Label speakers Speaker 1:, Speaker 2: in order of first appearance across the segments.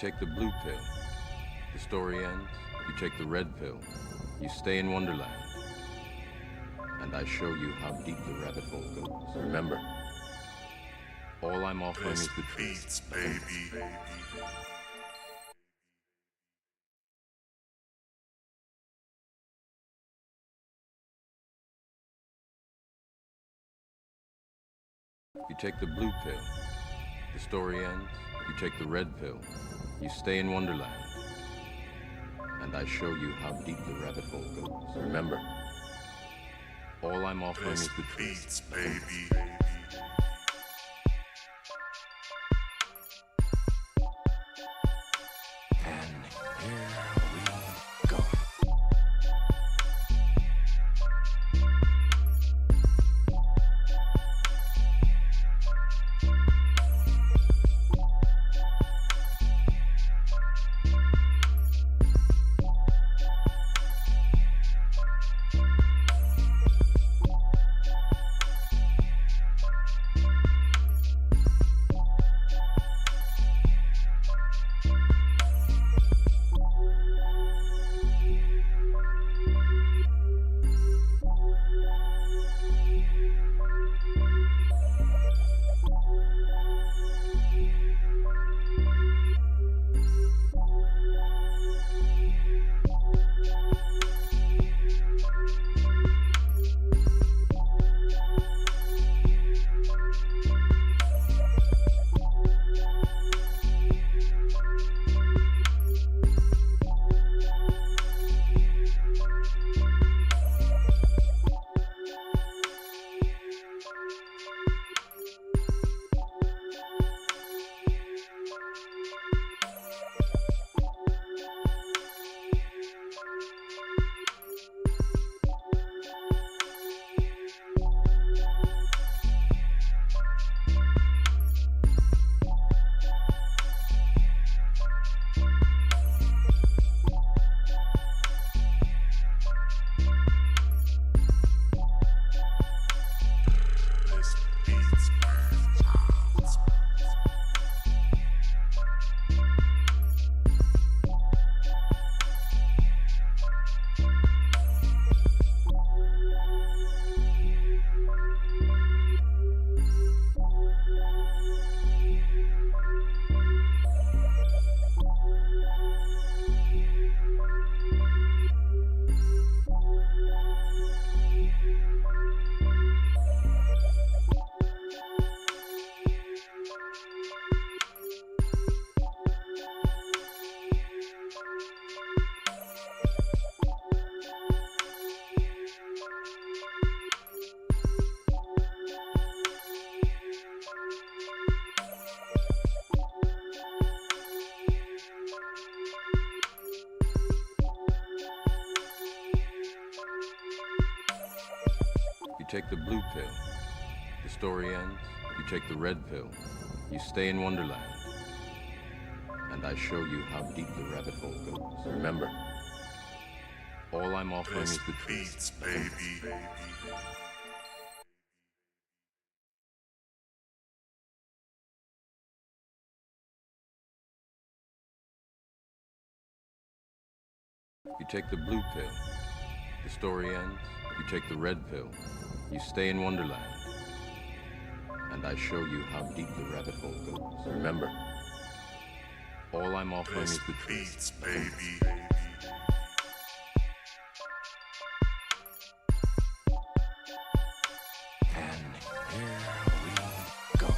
Speaker 1: take the blue pill, the story ends. If you take the red pill, you stay in Wonderland. And I show you how deep the rabbit hole goes. Remember, all I'm offering is the truth.
Speaker 2: Baby.
Speaker 1: You take the blue pill, the story ends. You take the red pill, you stay in Wonderland. And I show you how deep the rabbit hole goes. Remember, all I'm offering is the truth.
Speaker 2: Baby.
Speaker 3: And here we go.
Speaker 1: You take the blue pill, the story ends. You take the red pill, you stay in Wonderland. And I show you how deep the rabbit hole goes. Remember, all I'm offering is the truth.
Speaker 2: Baby.
Speaker 1: You take the blue pill, the story ends. You take the red pill, you stay in Wonderland. And I show you how deep the rabbit hole goes. Remember, all I'm offering is the truth.
Speaker 2: Baby.
Speaker 3: And here we go.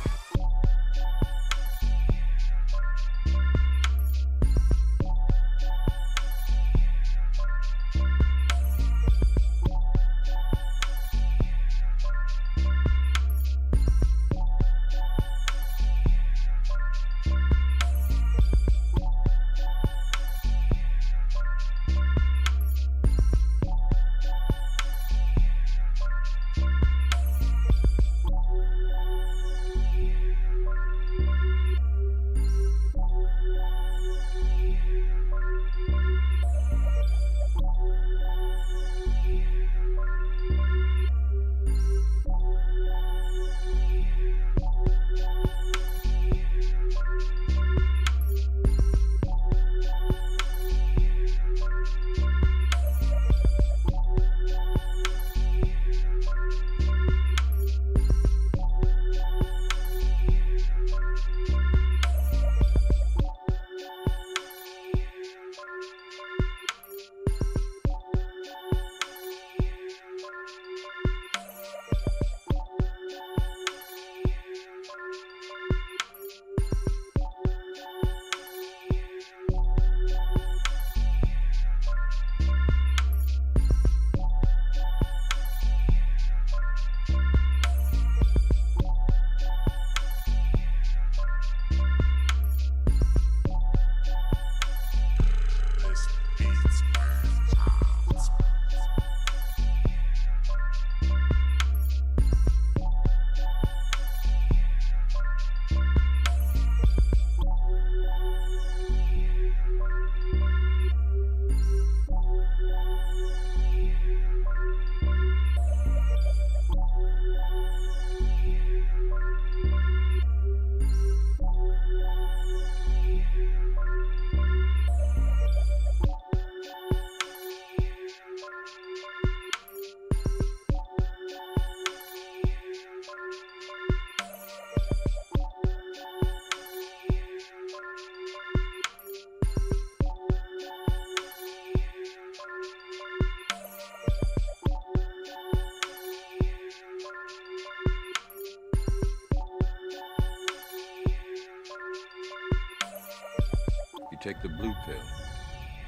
Speaker 1: take the blue pill,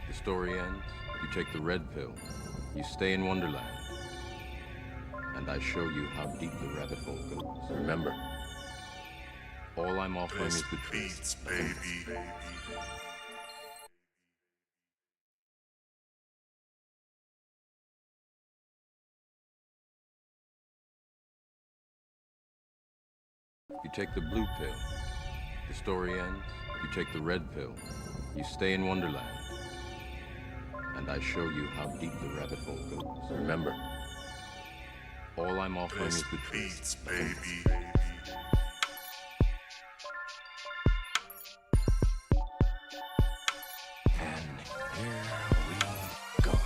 Speaker 1: the story ends. If you take the red pill, you stay in Wonderland. And I show you how deep the rabbit hole goes. Remember, all I'm offering is the truth.
Speaker 2: Beats, baby.
Speaker 1: If you take the blue pill, the story ends. If you take the red pill, you stay in Wonderland. And I show you how deep the rabbit hole goes. Remember, all I'm offering is the truth.
Speaker 2: Beats, baby.
Speaker 3: And here we go.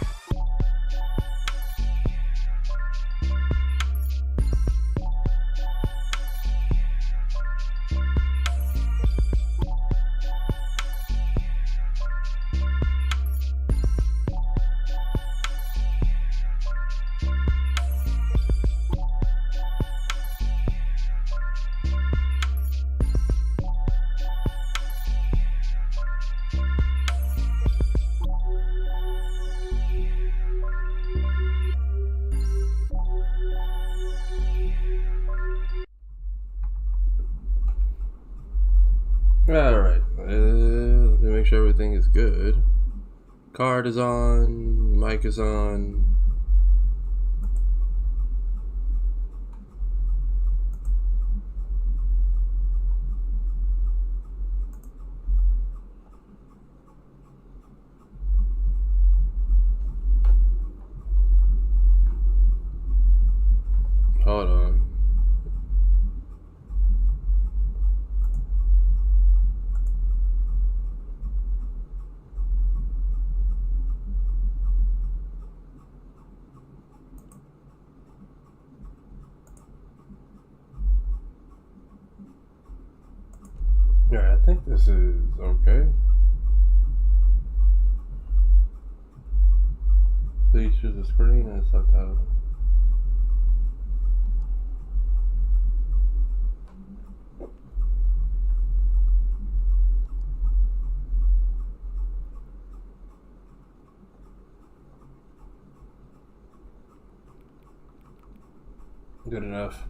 Speaker 4: Alright, let me make sure everything is good. Card is on, mic is on. Hold on. Yeah, I think this is okay. Please choose the screen and subtitle. Good enough.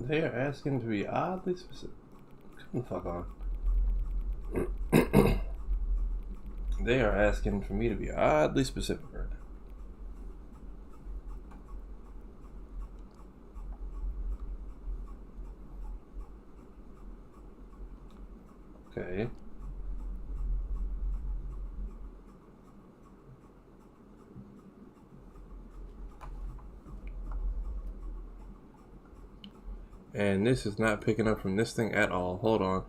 Speaker 4: They are asking to be oddly specific. Come the fuck on. They are asking for me to be oddly specific right now. Okay. And this is not picking up from this thing at all. Hold on.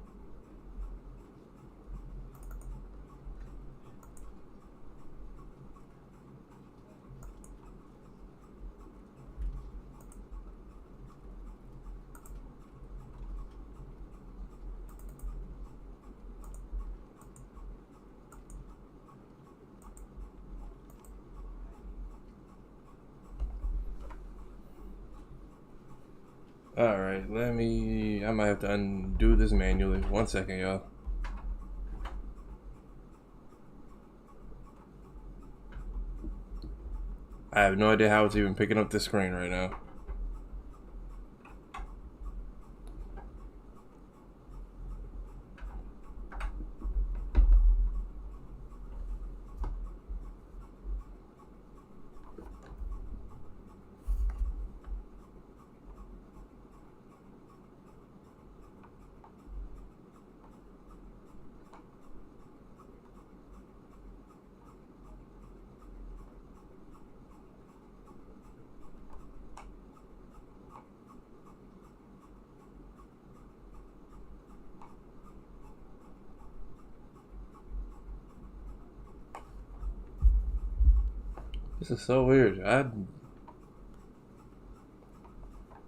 Speaker 4: Alright, I might have to undo this manually. 1 second, y'all. I have no idea how it's even picking up this screen right now. This is so weird.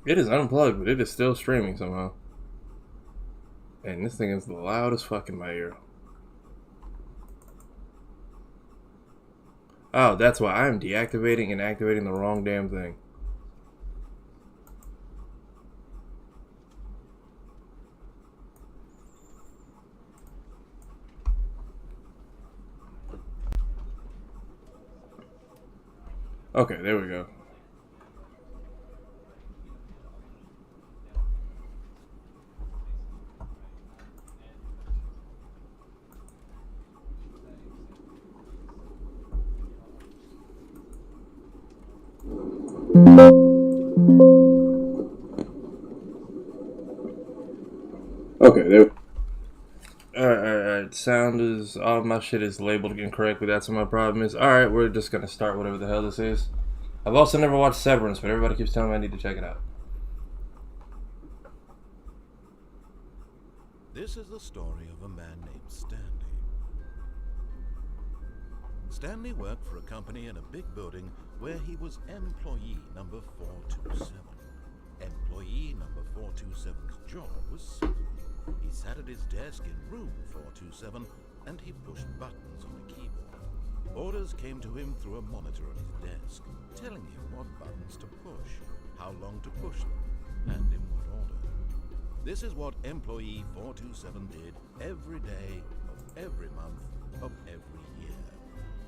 Speaker 4: It is unplugged, but it is still streaming somehow. And this thing is loud as fuck in my ear. Oh, that's why I'm deactivating and activating the wrong damn thing. Okay, there we go. Okay, there. Alright. Sound is. All my shit is labeled incorrectly. That's what my problem is. Alright, we're just gonna start whatever the hell this is. I've also never watched Severance, but everybody keeps telling me I need to check it out.
Speaker 3: This is the story of a man named Stanley. Stanley worked for a company in a big building where he was employee number 427. Employee number 427's job was simple. He sat at his desk in room 427 and he pushed buttons on a keyboard. Orders came to him through a monitor on his desk, telling him what buttons to push, how long to push them, and in what order. This is what employee 427 did every day of every month of every year.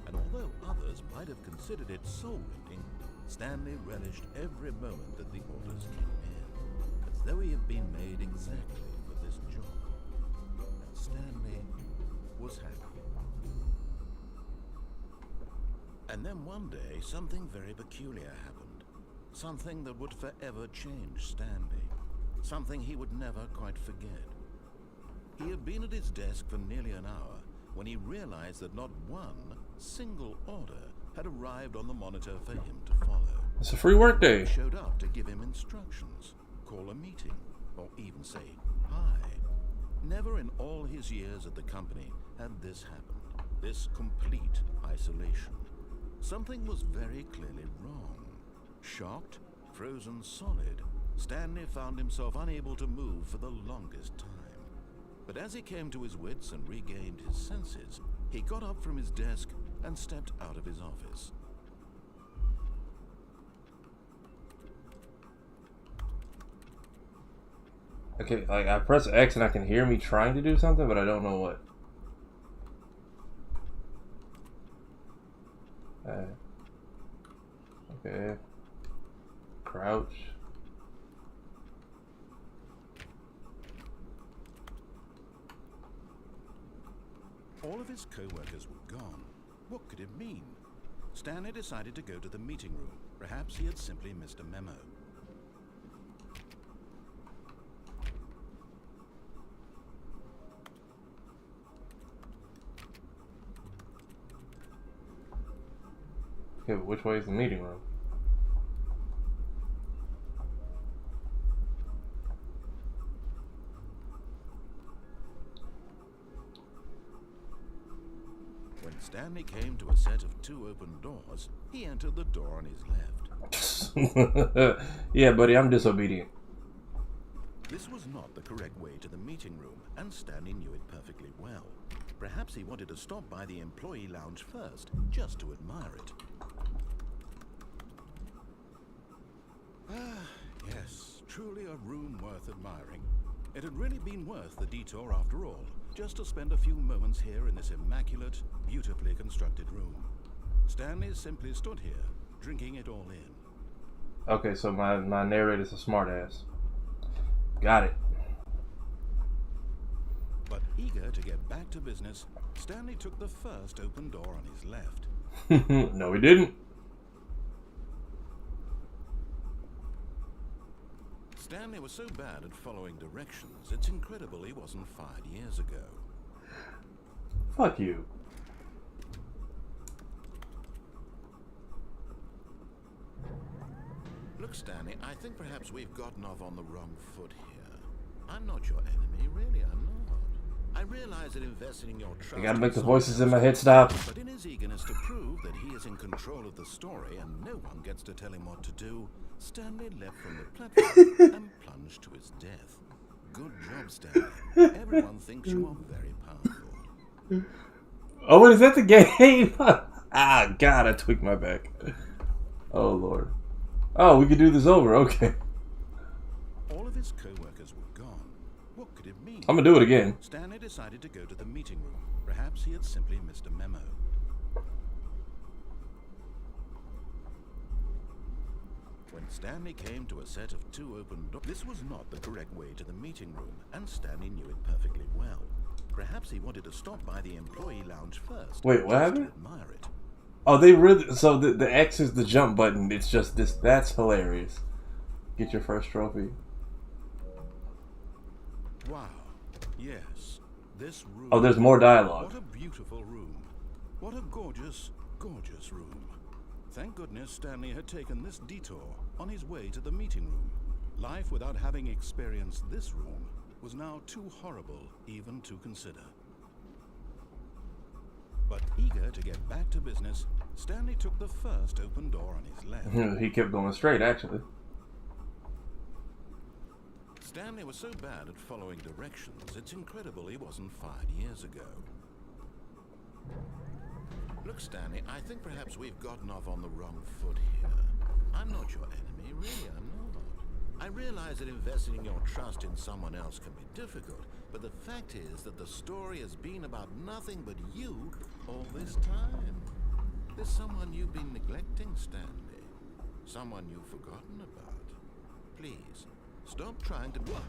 Speaker 3: And although others might have considered it soul-rending, Stanley relished every moment that the orders came in, as though he had been made exactly for this job. And Stanley was happy. And then one day, something very peculiar happened. Something that would forever change Stanley. Something he would never quite forget. He had been at his desk for nearly an hour when he realized that not one single order had arrived on the monitor for him to follow.
Speaker 4: It's a free work day.
Speaker 3: He showed up to give him instructions, call a meeting, or even say hi. Never in all his years at the company had this happened. This complete isolation. Something was very clearly wrong. Shocked, frozen solid, Stanley found himself unable to move for the longest time. But as he came to his wits and regained his senses, he got up from his desk and stepped out of his office.
Speaker 4: Okay, like I press X and I can hear me trying to do something, but I don't know what. Okay. Crouch.
Speaker 3: All of his co-workers were gone. What could it mean? Stanley decided to go to the meeting room. Perhaps he had simply missed a memo.
Speaker 4: Okay, but which way is the meeting room?
Speaker 3: When Stanley came to a set of two open doors, he entered the door on his left.
Speaker 4: Yeah, buddy, I'm disobedient.
Speaker 3: This was not the correct way to the meeting room, and Stanley knew it perfectly well. Perhaps he wanted to stop by the employee lounge first, just to admire it. Ah, yes, truly a room worth admiring. It had really been worth the detour after all, just to spend a few moments here in this immaculate, beautifully constructed room. Stanley simply stood here, drinking it all in.
Speaker 4: Okay, so my narrator's a smartass. Got it.
Speaker 3: But eager to get back to business, Stanley took the first open door on his left.
Speaker 4: No, he didn't.
Speaker 3: Stanley was so bad at following directions, it's incredible he wasn't fired years ago.
Speaker 4: Fuck you.
Speaker 3: Look, Stanley, I think perhaps we've gotten off on the wrong foot here. I'm not your enemy, really, I'm not. I realize that investing in your trust...
Speaker 4: I gotta make the voices in my head stop.
Speaker 3: But in his eagerness to prove that he is in control of the story and no one gets to tell him what to do, Stanley left from the platform and plunged to his death. Good job, Stanley. Everyone thinks you are very powerful.
Speaker 4: Oh, what is that, the game? Ah, God, I tweaked my back. Oh, Lord. Oh, we could do this over. Okay.
Speaker 3: All of his co-workers were gone. What could it mean?
Speaker 4: I'm going to do it again.
Speaker 3: Stanley decided to go to the meeting room. Perhaps he had simply missed a memo. When Stanley came to a set of 2 open doors, this was not the correct way to the meeting room, and Stanley knew it perfectly well. Perhaps he wanted to stop by the employee lounge first.
Speaker 4: Wait, what
Speaker 3: just
Speaker 4: happened?
Speaker 3: to admire it.
Speaker 4: Oh, they really... So the X is the jump button. It's just this. That's hilarious. Get your first trophy.
Speaker 3: Wow. Yes. This room.
Speaker 4: Oh, there's more dialogue.
Speaker 3: What a beautiful room. What a gorgeous, gorgeous room. Thank goodness Stanley had taken this detour on his way to the meeting room. Life without having experienced this room was now too horrible even to consider. But eager to get back to business, Stanley took the first open door on his left.
Speaker 4: He kept going straight, actually.
Speaker 3: Stanley was so bad at following directions, it's incredible he wasn't fired years ago. Look, Stanley, I think perhaps we've gotten off on the wrong foot here. I'm not your enemy, really, I'm not. I realize that investing your trust in someone else can be difficult, but the fact is that the story has been about nothing but you all this time. There's someone you've been neglecting, Stanley. Someone you've forgotten about. Please, stop trying to... What?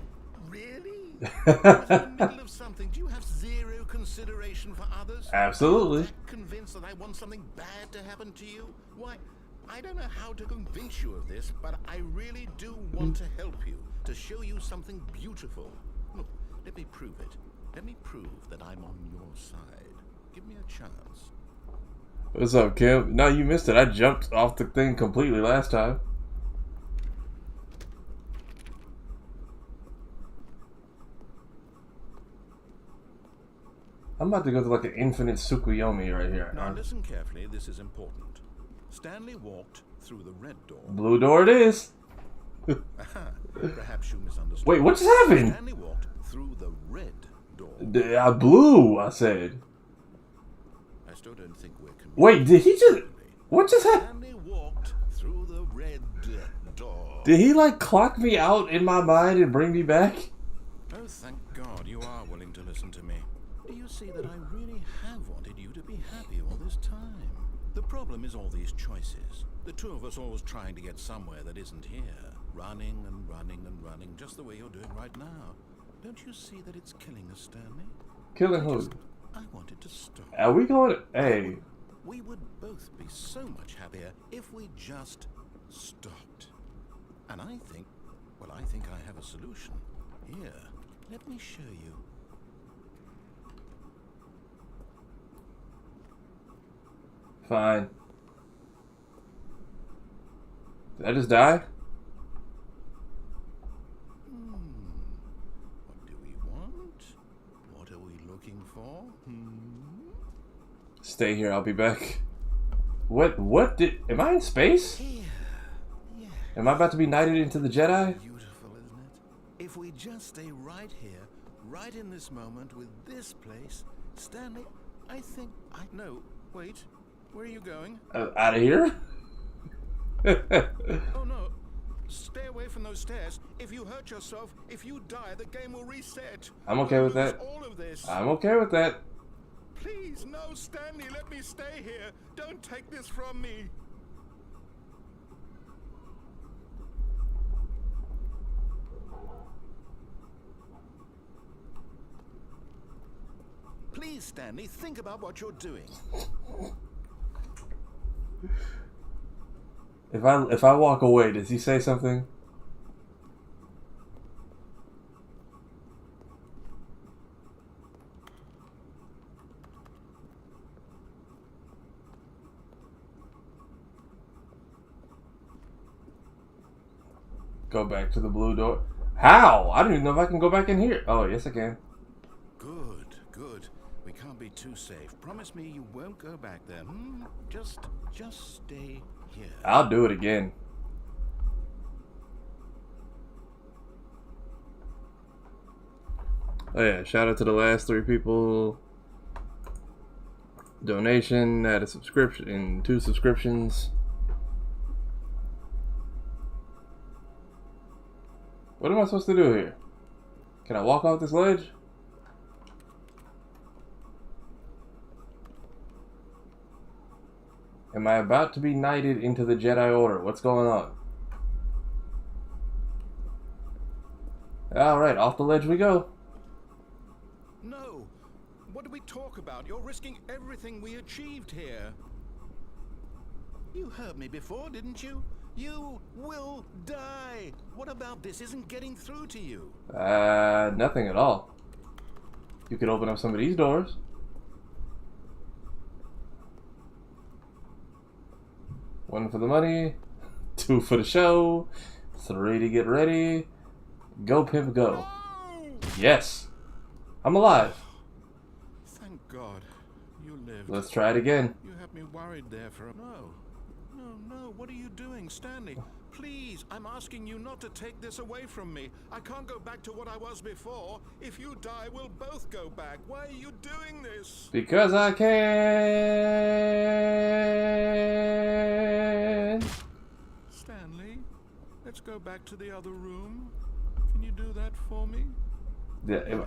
Speaker 3: Really? You're in the middle of something. Do you have zero consideration for others?
Speaker 4: Absolutely.
Speaker 3: Are you convinced that I want something bad to happen to you? Why, I don't know how to convince you of this, but I really do want to help you, to show you something beautiful. Look, let me prove it. Let me prove that I'm on your side. Give me a chance.
Speaker 4: What's up, Kim? No, you missed it. I jumped off the thing completely last time. I'm about to go to like an infinite Tsukuyomi right here.
Speaker 3: Now listen carefully, this is important. Stanley walked through the red door.
Speaker 4: Blue door it is.
Speaker 3: Perhaps you misunderstood.
Speaker 4: Wait, what just happened?
Speaker 3: Stanley walked through the red door.
Speaker 4: Blue, I said.
Speaker 3: I still don't think we're communicating.
Speaker 4: Wait, did he just... What just happened?
Speaker 3: Stanley walked through the red door.
Speaker 4: Did he like clock me out in my mind and bring me back?
Speaker 3: Oh, thank God you are willing to listen to me. Do you see that I really have wanted you to be happy all this time? The problem is all these choices. The two of us always trying to get somewhere that isn't here. Running and running and running, just the way you're doing right now. Don't you see that it's killing us, Stanley?
Speaker 4: Killing who?
Speaker 3: I wanted to stop.
Speaker 4: Are we going... Hey.
Speaker 3: We would both be so much happier if we just stopped. And I think, well, I think I have a solution. Here, let me show you.
Speaker 4: Fine. Did I just die?
Speaker 3: What do we want? What are we looking for?
Speaker 4: Stay here, I'll be back. What did... Am I in space?
Speaker 3: Here. Yeah.
Speaker 4: Am I about to be knighted into the Jedi?
Speaker 3: Beautiful, isn't it? If we just stay right here, right in this moment with this place, Stanley, I think No, wait. Where are you going?
Speaker 4: Out of here?
Speaker 3: Oh no. Stay away from those stairs. If you hurt yourself, if you die, the game will reset.
Speaker 4: I'm okay with that.
Speaker 3: All of this.
Speaker 4: I'm okay with that.
Speaker 3: Please, no, Stanley, let me stay here. Don't take this from me. Please, Stanley, think about what you're doing.
Speaker 4: If I walk away, does he say something? Go back to the blue door. How? I don't even know if I can go back in here. Oh, yes I can.
Speaker 3: Good, good. We can't be too safe. Promise me you won't go back there. Just stay here.
Speaker 4: I'll do it again. Oh yeah, shout out to the last 3 people Donation, add a subscription, 2 subscriptions. What am I supposed to do here? Can I walk off this ledge? Am I about to be knighted into the Jedi Order? What's going on? Alright, off the ledge we go.
Speaker 3: No. What do we talk about? You're risking everything we achieved here. You heard me before, didn't you? You will die. What about this isn't getting through to you?
Speaker 4: Nothing at all. You could open up some of these doors. One for the money, 2 for the show, 3 to get ready. Go, pimp, go.
Speaker 3: No!
Speaker 4: Yes. I'm alive.
Speaker 3: Thank God. You lived.
Speaker 4: Let's try it again.
Speaker 3: You had me worried there for a... No. No. What are you doing, Stanley? Please, I'm asking you not to take this away from me. I can't go back to what I was before. If you die, we'll both go back. Why are you doing this?
Speaker 4: Because I can.
Speaker 3: Stanley, let's go back to the other room. Can you do that for me?
Speaker 4: Yeah,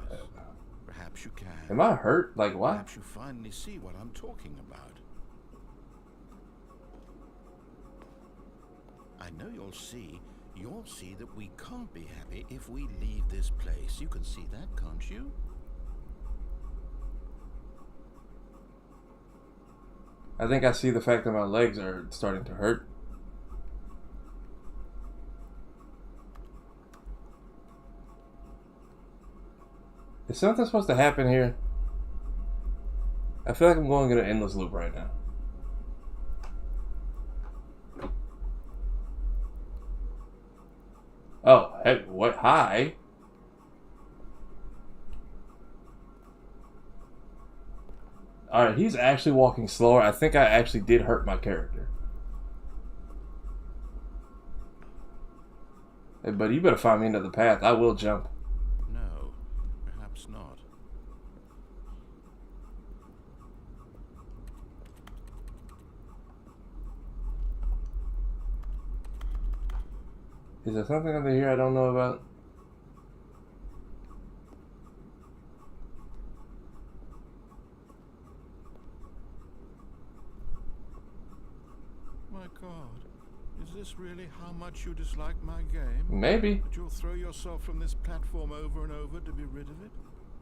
Speaker 3: Perhaps you can.
Speaker 4: am I hurt? Like, what?
Speaker 3: Perhaps you finally see what I'm talking about. I know you'll see that we can't be happy if we leave this place. You can see that, can't you?
Speaker 4: I think I see the fact that my legs are starting to hurt. Is something supposed to happen here? I feel like I'm going in an endless loop right now. Oh, hey, what? Hi. Alright, he's actually walking slower. I think I actually did hurt my character. Hey, buddy, you better find me another path. I will jump.
Speaker 3: No, perhaps not.
Speaker 4: Is there something under here I don't know about?
Speaker 3: My God, is this really how much you dislike my game?
Speaker 4: Maybe.
Speaker 3: That you'll throw yourself from this platform over and over to be rid of it?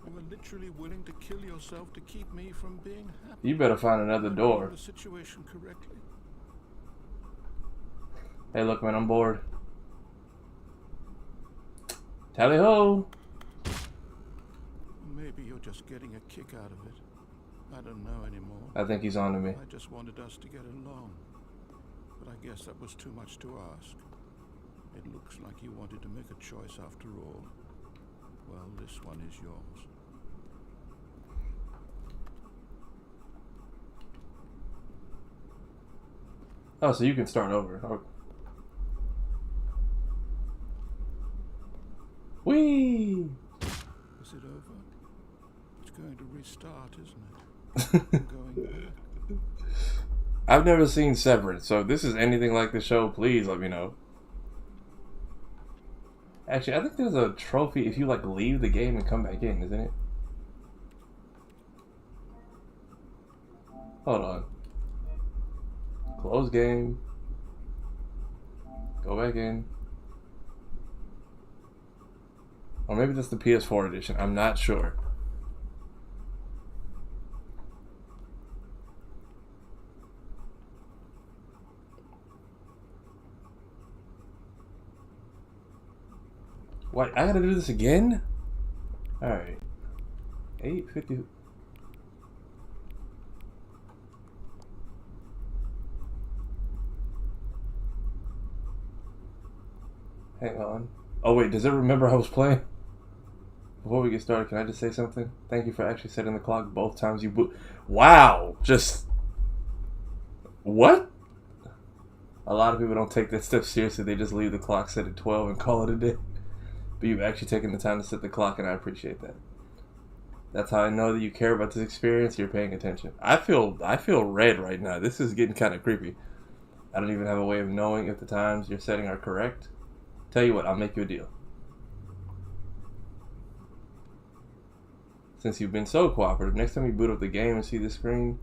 Speaker 3: You were literally willing to kill yourself to keep me from being happy.
Speaker 4: You better find another
Speaker 3: Am I
Speaker 4: door.
Speaker 3: reading the situation correctly?
Speaker 4: Hey, look, man, I'm bored. Tally ho!
Speaker 3: Maybe you're just getting a kick out of it. I don't know anymore.
Speaker 4: I think he's on to me.
Speaker 3: I just wanted us to get along. But I guess that was too much to ask. It looks like you wanted to make a choice after all. Well, this one is yours.
Speaker 4: Oh, so you can start over. Okay. Whee!
Speaker 3: Is it over? It's going to restart, isn't it? I'm going back.
Speaker 4: I've never seen Severance, so if this is anything like the show, please let me know. Actually, I think there's a trophy if you like leave the game and come back in, isn't it? Hold on. Close game. Go back in. Or maybe that's the PS4 edition. I'm not sure. What? I gotta do this again? Alright. 850. Hang on. Oh wait, does it remember I was playing? Before we get started, can I just say something? Thank you for actually setting the clock both times you boot. Wow! Just... What? A lot of people don't take that stuff seriously. They just leave the clock set at 12 and call it a day. But you've actually taken the time to set the clock, and I appreciate that. That's how I know that you care about this experience. You're paying attention. I feel red right now. This is getting kind of creepy. I don't even have a way of knowing if the times you're setting are correct. Tell you what, I'll make you a deal. Since you've been so cooperative, next time you boot up the game and see the screen,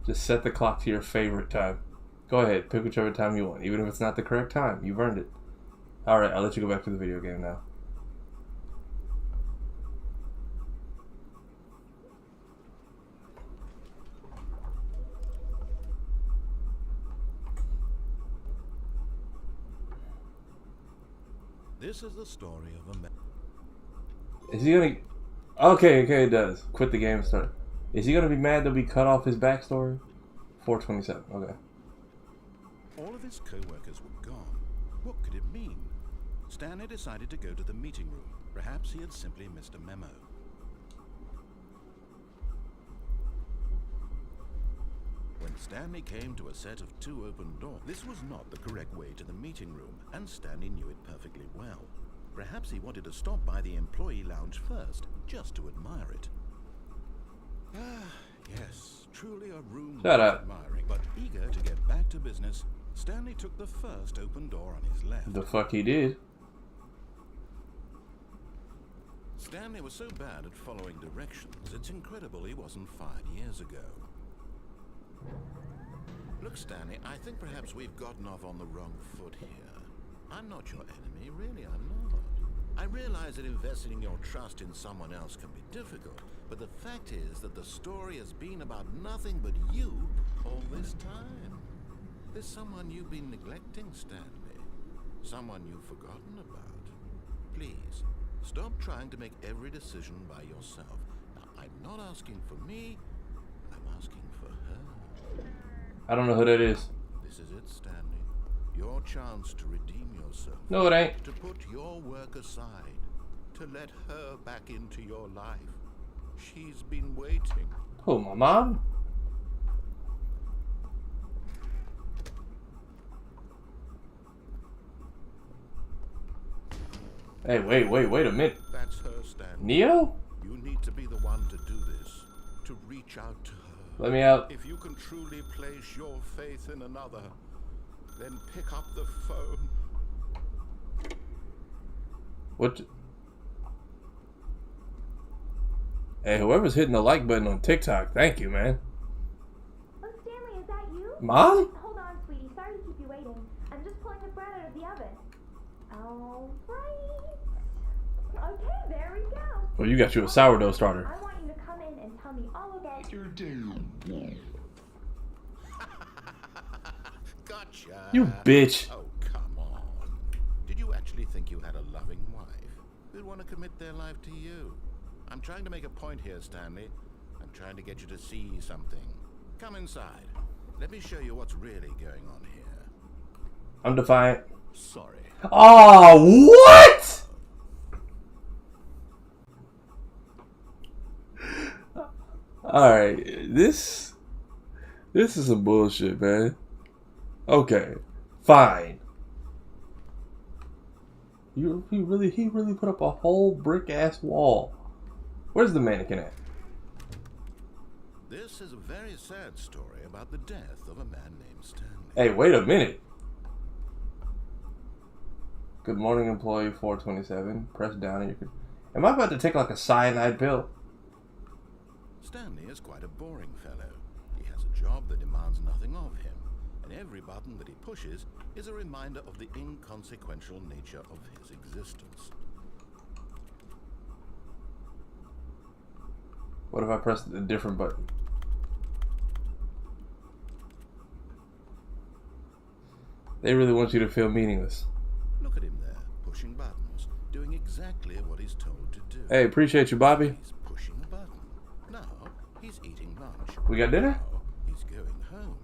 Speaker 4: just set the clock to your favorite time. Go ahead, pick whichever time you want. Even if it's not the correct time, you've earned it. Alright, I'll let you go back to the video game now.
Speaker 3: This is the story of a man.
Speaker 4: Is he gonna... Okay, it does. Quit the game and start. Is he gonna be mad that we cut off his backstory? 427, okay.
Speaker 3: All of his co-workers were gone. What could it mean? Stanley decided to go to the meeting room. Perhaps he had simply missed a memo. When Stanley came to a set of 2 open doors, this was not the correct way to the meeting room, and Stanley knew it perfectly well. Perhaps he wanted to stop by the employee lounge first, just to admire it. Ah, yes, truly a room
Speaker 4: Shut
Speaker 3: worth
Speaker 4: up.
Speaker 3: admiring. But eager to get back to business, Stanley took the first open door on his left.
Speaker 4: The fuck he did?
Speaker 3: Stanley was so bad at following directions, it's incredible he wasn't fired years ago. Look, Stanley, I think perhaps we've gotten off on the wrong foot here. I'm not your enemy, really, I'm not. I realize that investing your trust in someone else can be difficult, but the fact is that the story has been about nothing but you all this time. There's someone you've been neglecting, Stanley. Someone you've forgotten about. Please, stop trying to make every decision by yourself. Now, I'm not asking for me, I'm asking for her.
Speaker 4: I don't know who that is.
Speaker 3: This is it, Stanley. Your chance to redeem yourself.
Speaker 4: No, it ain't.
Speaker 3: To put your work aside. To let her back into your life. She's been waiting.
Speaker 4: Who, my mom? Hey, wait a minute.
Speaker 3: That's her, Stanley.
Speaker 4: Neo?
Speaker 3: You need to be the one to do this. To reach out to her.
Speaker 4: Let me out.
Speaker 3: If you can truly place your faith in another, then pick up the phone.
Speaker 4: What? Hey, whoever's hitting the like button on TikTok, thank you, man.
Speaker 5: Oh, Stanley, is that you?
Speaker 4: Mom?
Speaker 5: Hold on, sweetie. Sorry to keep you waiting. I'm just pulling the bread out of the oven. All right. Okay, there we go.
Speaker 4: Well, you got you a sourdough starter.
Speaker 5: I want you to come in and tell me all about your day.
Speaker 3: Gotcha.
Speaker 4: You bitch.
Speaker 3: Oh, come on. Did you actually think you had a loving wife who'd want to commit their life to you? I'm trying to make a point here, Stanley. I'm trying to get you to see something. Come inside. Let me show you what's really going on here.
Speaker 4: I'm defiant.
Speaker 3: Sorry.
Speaker 4: Oh, what? Alright, this is some bullshit, man. Okay, fine. He really put up a whole brick ass wall. Where's the mannequin at?
Speaker 3: This is a very sad story about the death of a man named Stanley.
Speaker 4: Hey, wait a minute. Good morning, employee 427. Press down and you can... Am I about to take like a cyanide pill?
Speaker 3: Stanley is quite a boring fellow. He has a job that demands nothing of him, and every button that he pushes is a reminder of the inconsequential nature of his existence.
Speaker 4: What if I press a different button? They really want you to feel meaningless.
Speaker 3: Look at him there, pushing buttons, doing exactly what he's told to do.
Speaker 4: Hey, appreciate you, Bobby.
Speaker 3: He's pushing a button. Now, he's eating lunch.
Speaker 4: We got dinner?
Speaker 3: Now, he's going home.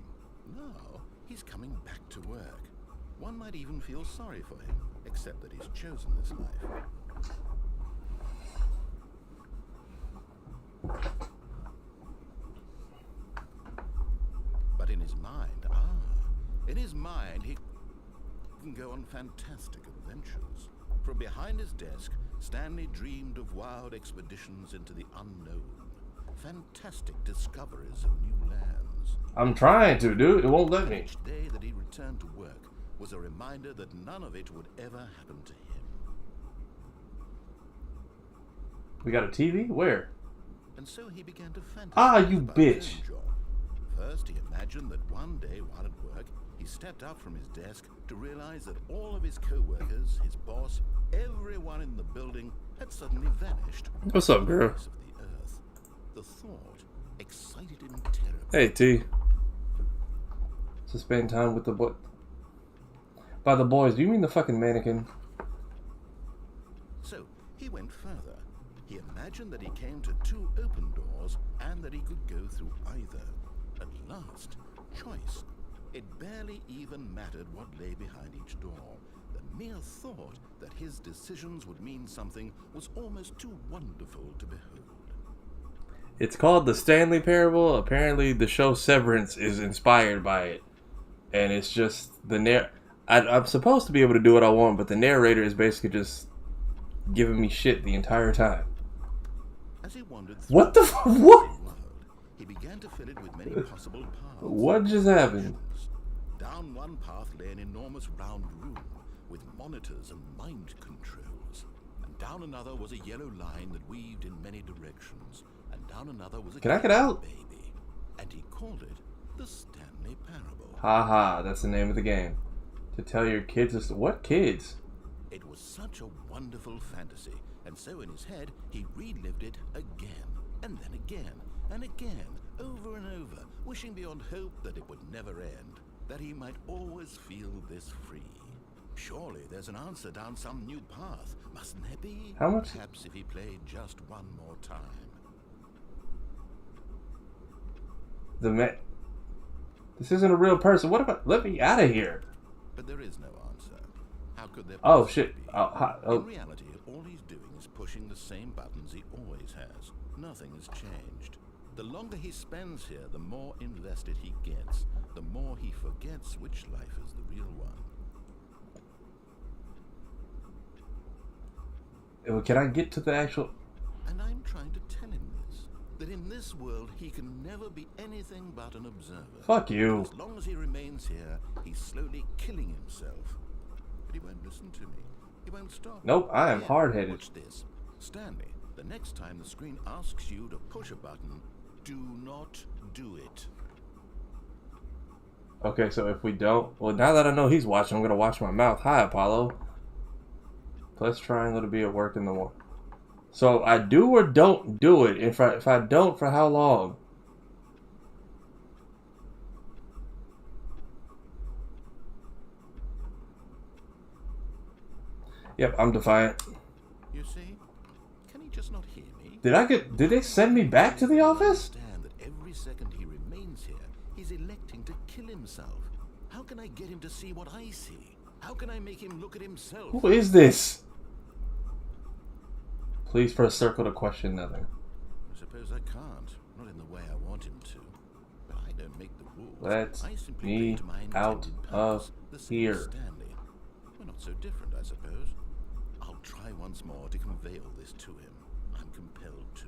Speaker 3: Now, he's coming back to work. One might even feel sorry for him, except that he's chosen this life. But in his mind, he can go on fantastic adventures. From behind his desk, Stanley dreamed of wild expeditions into the unknown. fantastic discoveries of new lands.
Speaker 4: I'm trying to, dude. It won't let me.
Speaker 3: Each day that he returned to work was a reminder that none of it would ever happen to him.
Speaker 4: We got a TV? Where?
Speaker 3: And so he began to fantasize
Speaker 4: Ah, you
Speaker 3: about his
Speaker 4: bitch.
Speaker 3: own job. First, he imagined that one day while at work, he stepped up from his desk to realize that all of his co-workers, his boss, everyone in the building had suddenly vanished.
Speaker 4: What's up,
Speaker 3: from the
Speaker 4: girl?
Speaker 3: face of the earth. The thought excited him terribly.
Speaker 4: Hey, T. To spend time with the boy. By the boys, do you mean the fucking mannequin?
Speaker 3: So he went further. He imagined that he came to two open doors and that he could go through either. At last, choice. It barely even mattered what lay behind each door. The mere thought that his decisions would mean something was almost too wonderful to behold.
Speaker 4: It's called the Stanley Parable. Apparently, the show Severance is inspired by it. And it's just the I'm supposed to be able to do what I want, but the narrator is basically just giving me shit the entire time.
Speaker 3: As he wandered through
Speaker 4: What the
Speaker 3: the
Speaker 4: fuck? What?
Speaker 3: world, he began to fill it with many possible paths.
Speaker 4: What just happened?
Speaker 3: Down one path lay an enormous round room with monitors and mind controls. And down another was a yellow line that weaved in many directions. And down another was a
Speaker 4: Can I get out?
Speaker 3: baby. And he called it the Stanley Parable.
Speaker 4: Haha, that's the name of the game. To tell your kids what kids?
Speaker 3: It was such a wonderful fantasy, and so in his head he relived it again, and then again, and again, over and over, wishing beyond hope that it would never end, that he might always feel this free. Surely there's an answer down some new path, mustn't there be?
Speaker 4: How much?
Speaker 3: Perhaps if he played just one more time.
Speaker 4: This isn't a real person. What about? Let me out of here.
Speaker 3: But there is no answer. How could there
Speaker 4: Oh
Speaker 3: possibly
Speaker 4: shit.
Speaker 3: be?
Speaker 4: Oh.
Speaker 3: In reality, all he's doing is pushing the same buttons he always has. Nothing has changed. The longer he spends here, the more invested he gets. The more he forgets which life is the real one.
Speaker 4: Can I get to the actual?
Speaker 3: And I'm trying to tell him this. That in this world, he can never be anything but an observer.
Speaker 4: Fuck you.
Speaker 3: As long as he remains here, he's slowly killing himself. But he won't listen to me. He won't stop.
Speaker 4: Nope, I am
Speaker 3: Yeah,
Speaker 4: hard-headed.
Speaker 3: Watch this. Stanley, the next time the screen asks you to push a button, do not do it.
Speaker 4: Okay, so if we don't, well, now that I know he's watching, I'm gonna watch my mouth. Hi, Apollo. Plus triangle to be at work in the morning. So I do or don't do it. If I don't, for how long? Yep, I'm defiant.
Speaker 3: You see? Can he just not hear me?
Speaker 4: Did they send me back to the office?
Speaker 3: Understand that every second he remains here, he's electing to kill himself. How can I get him to see what I see? How can I make him look at himself?
Speaker 4: Who is this? Please press circle to question nothing.
Speaker 3: I suppose I can't. Not in the way I want him to. But I don't make the rules.
Speaker 4: Let
Speaker 3: I simply
Speaker 4: me
Speaker 3: play to my
Speaker 4: out
Speaker 3: intended
Speaker 4: of
Speaker 3: purpose, the same
Speaker 4: here.
Speaker 3: as Stanley. We're not so different, I suppose. I'll try once more to convey all this to him. I'm compelled to.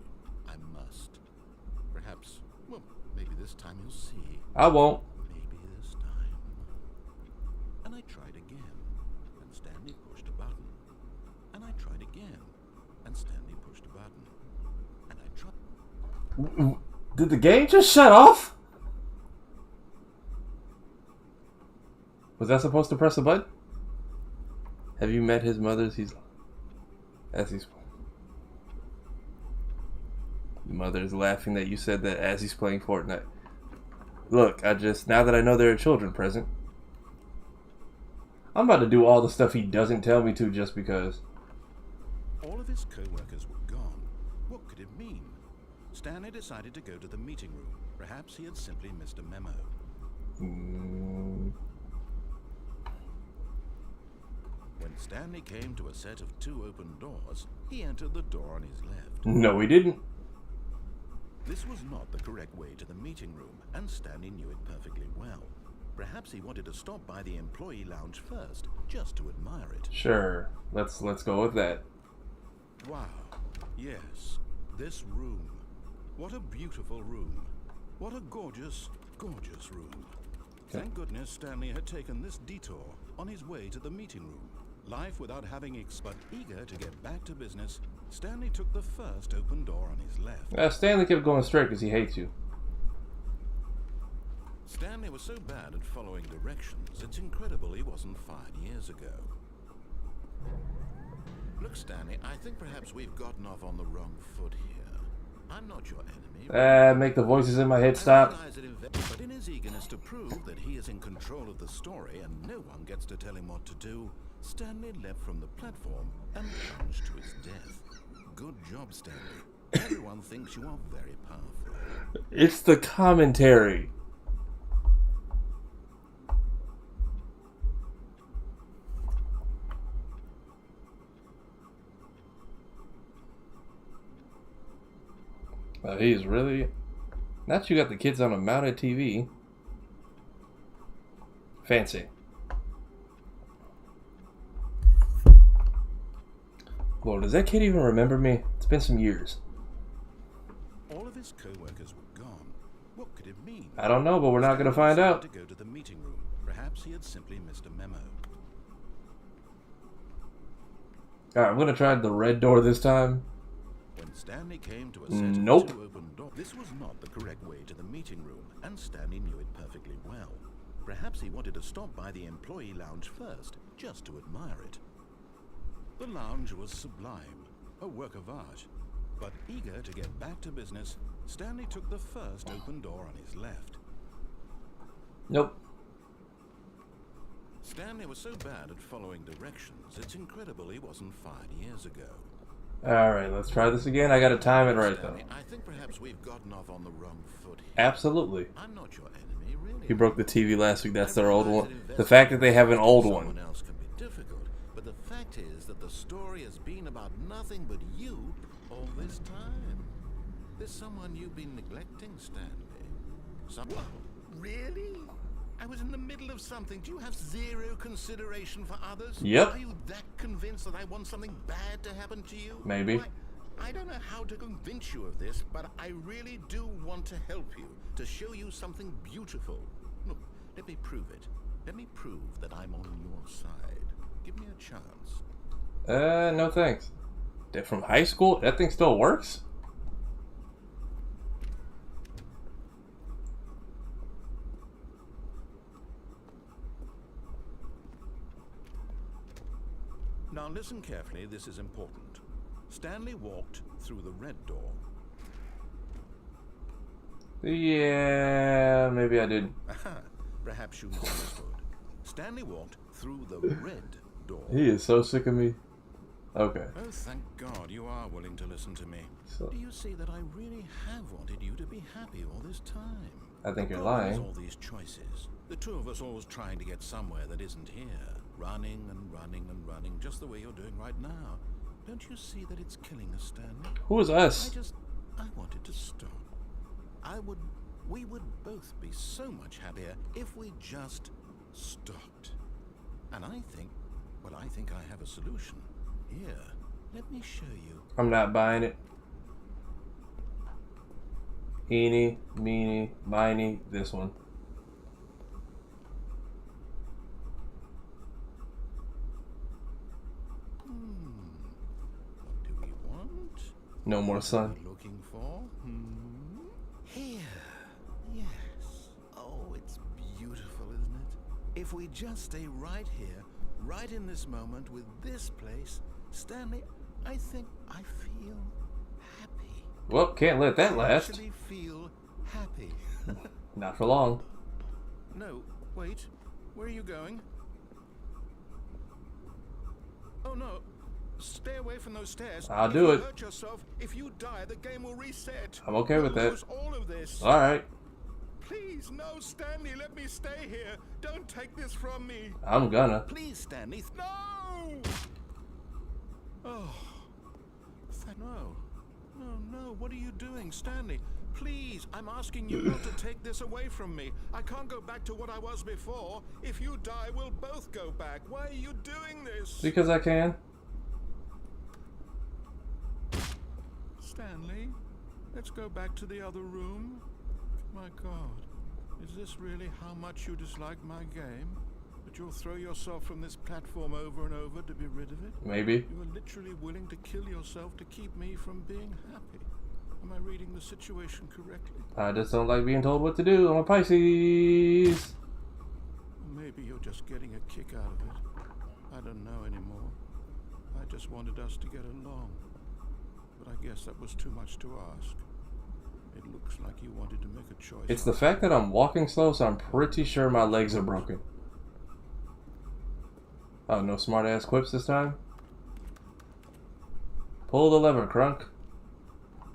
Speaker 3: I must. Perhaps, well, maybe this time he'll see.
Speaker 4: I won't.
Speaker 3: Maybe this time. And I tried again, and Stanley pushed a button. And I tried again, and Stanley pushed a button. And I tried.
Speaker 4: Did the game just shut off? Was I supposed to press a button? Have you met his mother? Mother's laughing that you said that as he's playing Fortnite. Look, now that I know there are children present, I'm about to do all the stuff he doesn't tell me to just because.
Speaker 3: All of his co-workers were gone. What could it mean? Stanley decided to go to the meeting room. Perhaps he had simply missed a memo. When Stanley came to a set of two open doors, he entered the door on his left.
Speaker 4: No, he didn't.
Speaker 3: This was not the correct way to the meeting room, and Stanley knew it perfectly well. Perhaps he wanted to stop by the employee lounge first, just to admire it.
Speaker 4: Sure, let's go with that.
Speaker 3: Wow. Yes, this room. What a beautiful room. What a gorgeous, gorgeous room. Thank goodness Stanley had taken this detour on his way to the meeting room. Life without having but eager to get back to business, Stanley took the first open door on his left.
Speaker 4: Stanley kept going straight because he hates you.
Speaker 3: Stanley was so bad at following directions, it's incredible he wasn't fired years ago. Look, Stanley, I think perhaps we've gotten off on the wrong foot here. I'm not your enemy.
Speaker 4: Make the voices in my head stop.
Speaker 3: But in his eagerness to prove that he is in control of the story and no one gets to tell him what to do, Stanley leapt from the platform and plunged to his death. Good job, Stanley. Everyone thinks you are very powerful.
Speaker 4: It's the commentary. He's really... Not you got the kids on a mounted TV. Fancy. Lord, does that kid even remember me? It's been some years.
Speaker 3: All of his co-workers were gone. What could it mean?
Speaker 4: I don't know, but we're not going to find out.
Speaker 3: To go to the meeting room. Perhaps he had simply missed a memo.
Speaker 4: Alright, I'm going to try the red door this time.
Speaker 3: When Stanley came to a set of
Speaker 4: Nope.
Speaker 3: two open doors, this was not the correct way to the meeting room, and Stanley knew it perfectly well. Perhaps he wanted to stop by the employee lounge first, just to admire it. The lounge was sublime, a work of art. But eager to get back to business, Stanley took the first open door on his left.
Speaker 4: Nope.
Speaker 3: Stanley was so bad at following directions, it's incredible he wasn't fired years ago.
Speaker 4: Alright, let's try this again. I gotta time it right, though.
Speaker 3: I think perhaps we've gotten off on the wrong foot here.
Speaker 4: Absolutely.
Speaker 3: I'm not your enemy, really.
Speaker 4: He broke the TV last week. That's their old one. The fact that they have an old one.
Speaker 3: Someone else can be difficult, but the fact is that the story has been about nothing but you all this time. There's someone you've been neglecting, Stanley. What? Really? I was in the middle of something. Do you have zero consideration for others?
Speaker 4: Yep.
Speaker 3: Are you that convinced that I want something bad to happen to you?
Speaker 4: Maybe.
Speaker 3: Why, I don't know how to convince you of this, but I really do want to help you, to show you something beautiful. Look, let me prove it. Let me prove that I'm on your side. Give me a chance.
Speaker 4: No thanks. They're from high school? That thing still works?
Speaker 3: Now listen carefully, this is important. Stanley walked through the red door.
Speaker 4: Yeah, maybe I did.
Speaker 3: Aha, perhaps you misunderstood. Stanley walked through the red door.
Speaker 4: He is so sick of me. Okay.
Speaker 3: Oh, thank God you are willing to listen to me.
Speaker 4: So,
Speaker 3: Do you see that I really have wanted you to be happy all this time?
Speaker 4: I think you're
Speaker 3: The problem is
Speaker 4: lying.
Speaker 3: all these choices. The two of us always trying to get somewhere that isn't here. Running and running and running, just the way you're doing right now. Don't you see that it's killing us, Stanley?
Speaker 4: Who is us?
Speaker 3: I wanted to stop. We would both be so much happier if we just stopped. And I think I have a solution. Here, let me show you.
Speaker 4: I'm not buying it. Eeny, meeny, miny, this one.
Speaker 3: What do we want?
Speaker 4: No more
Speaker 3: What are
Speaker 4: sun.
Speaker 3: we looking for? Here. Yes. Oh, it's beautiful, isn't it? If we just stay right here, right in this moment with this place, Stanley, I think I feel happy.
Speaker 4: Well, can't let that
Speaker 3: I
Speaker 4: last.
Speaker 3: actually feel happy.
Speaker 4: Not for long.
Speaker 3: No, wait. Where are you going? Oh no. Stay away from those stairs.
Speaker 4: I'll
Speaker 3: If
Speaker 4: do
Speaker 3: you
Speaker 4: it.
Speaker 3: hurt yourself, if you die, the game will reset.
Speaker 4: I'm okay with
Speaker 3: We'll
Speaker 4: that.
Speaker 3: lose all of this.
Speaker 4: Alright.
Speaker 3: Please, no, Stanley, let me stay here. Don't take this from me.
Speaker 4: I'm gonna.
Speaker 3: Please, Stanley. No! Oh. No. No, what are you doing, Stanley? Please, I'm asking you not to take this away from me. I can't go back to what I was before. If you die, we'll both go back. Why are you doing this?
Speaker 4: Because I can.
Speaker 3: Stanley? Let's go back to the other room. My God, is this really how much you dislike my game? That you'll throw yourself from this platform over and over to be rid of it?
Speaker 4: Maybe.
Speaker 3: You are literally willing to kill yourself to keep me from being happy. Am I reading the situation correctly?
Speaker 4: I just don't like being told what to do. I'm a Pisces.
Speaker 3: Maybe you're just getting a kick out of it. I don't know anymore. I just wanted us to get along. But I guess that was too much to ask. It looks like you wanted to make a choice.
Speaker 4: It's the fact that I'm walking slow, so I'm pretty sure my legs are broken. Oh, no smart ass quips this time? Pull the lever, Crunk.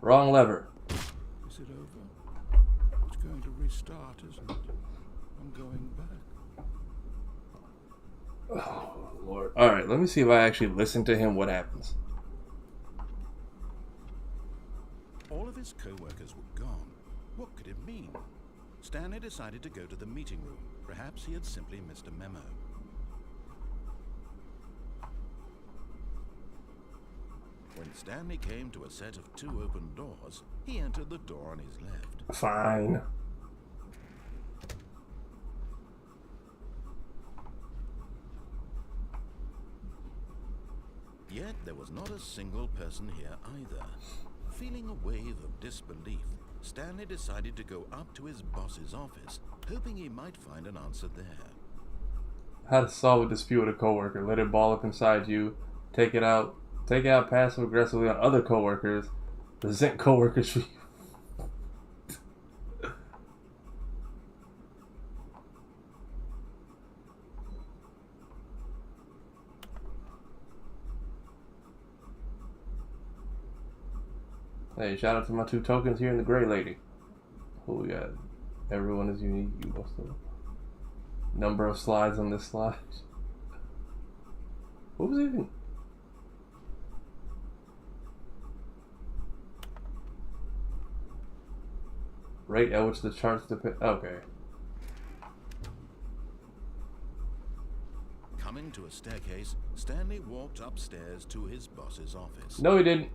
Speaker 4: Wrong lever.
Speaker 3: Is it over? It's going to restart, isn't it? I'm going back.
Speaker 4: Oh, Lord. Alright, let me see if I actually listen to him. What happens?
Speaker 3: All of his co-workers were gone. What could it mean? Stanley decided to go to the meeting room. Perhaps he had simply missed a memo. When Stanley came to a set of 2 open doors, he entered the door on his left.
Speaker 4: Fine.
Speaker 3: Yet there was not a single person here either. Feeling a wave of disbelief, Stanley decided to go up to his boss's office, hoping he might find an answer there.
Speaker 4: How to solve a dispute with a coworker. Let it ball up inside you. Take it out. Take it out passive aggressively on other coworkers. Resent coworkers for you. Hey, shout out to my 2 tokens here in the gray lady. Who we got? Everyone is unique. You must know. Number of slides on this slide. What was even? Rate at which the charts depend. Okay.
Speaker 3: Coming to a staircase, Stanley walked upstairs to his boss's office.
Speaker 4: No, he didn't.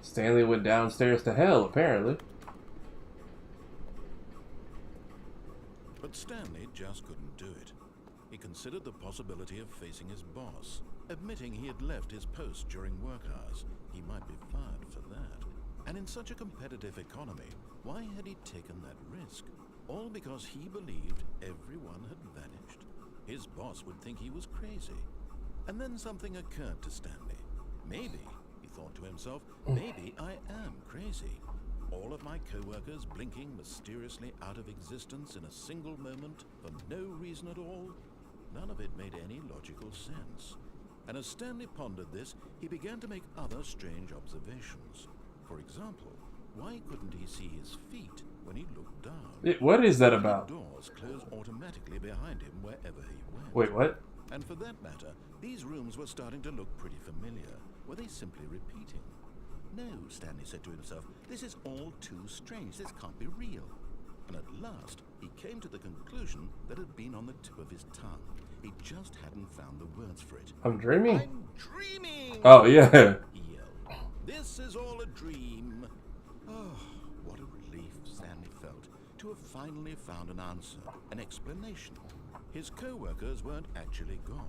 Speaker 4: Stanley went downstairs to hell, apparently.
Speaker 3: But Stanley just couldn't do it. He considered the possibility of facing his boss, admitting he had left his post during work hours. He might be fired for that. And in such a competitive economy, why had he taken that risk? All because he believed everyone had vanished. His boss would think he was crazy. And then something occurred to Stanley. Maybe, he thought to himself, maybe I am crazy. All of my co-workers blinking mysteriously out of existence in a single moment for no reason at all. None of it made any logical sense. And as Stanley pondered this, he began to make other strange observations. For example, why couldn't he see his feet when he looked down?
Speaker 4: What is that about?
Speaker 3: Doors closed automatically behind him wherever he went.
Speaker 4: Wait, what?
Speaker 3: And for that matter, these rooms were starting to look pretty familiar. Were they simply repeating? No, Stanley said to himself, this is all too strange. This can't be real. And at last, he came to the conclusion that had been on the tip of his tongue. He just hadn't found the words for it.
Speaker 4: I'm dreaming.
Speaker 3: I'm dreaming!
Speaker 4: Oh, yeah.
Speaker 3: He yelled. This is all a dream. Oh, what a relief Stanley felt to have finally found an answer, an explanation. His co-workers weren't actually gone.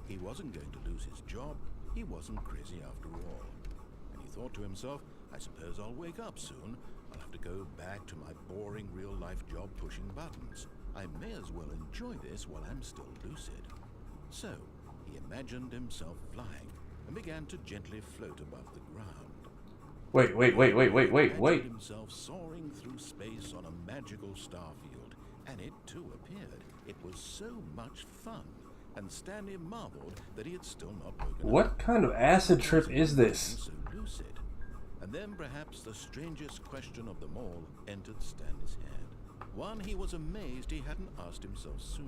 Speaker 3: He wasn't going to lose his job. He wasn't crazy after all. And he thought to himself, I suppose I'll wake up soon. I'll have to go back to my boring real-life job pushing buttons. I may as well enjoy this while I'm still lucid. So, he imagined himself flying and began to gently float above the ground.
Speaker 4: Wait.
Speaker 3: He imagined himself soaring through space on a magical starfield, and it too appeared. It was so much fun, and Stanley marveled that he had still not woken up.
Speaker 4: What kind of acid trip is this?
Speaker 3: So lucid. And then perhaps the strangest question of them all entered Stanley's head. One he was amazed he hadn't asked himself sooner.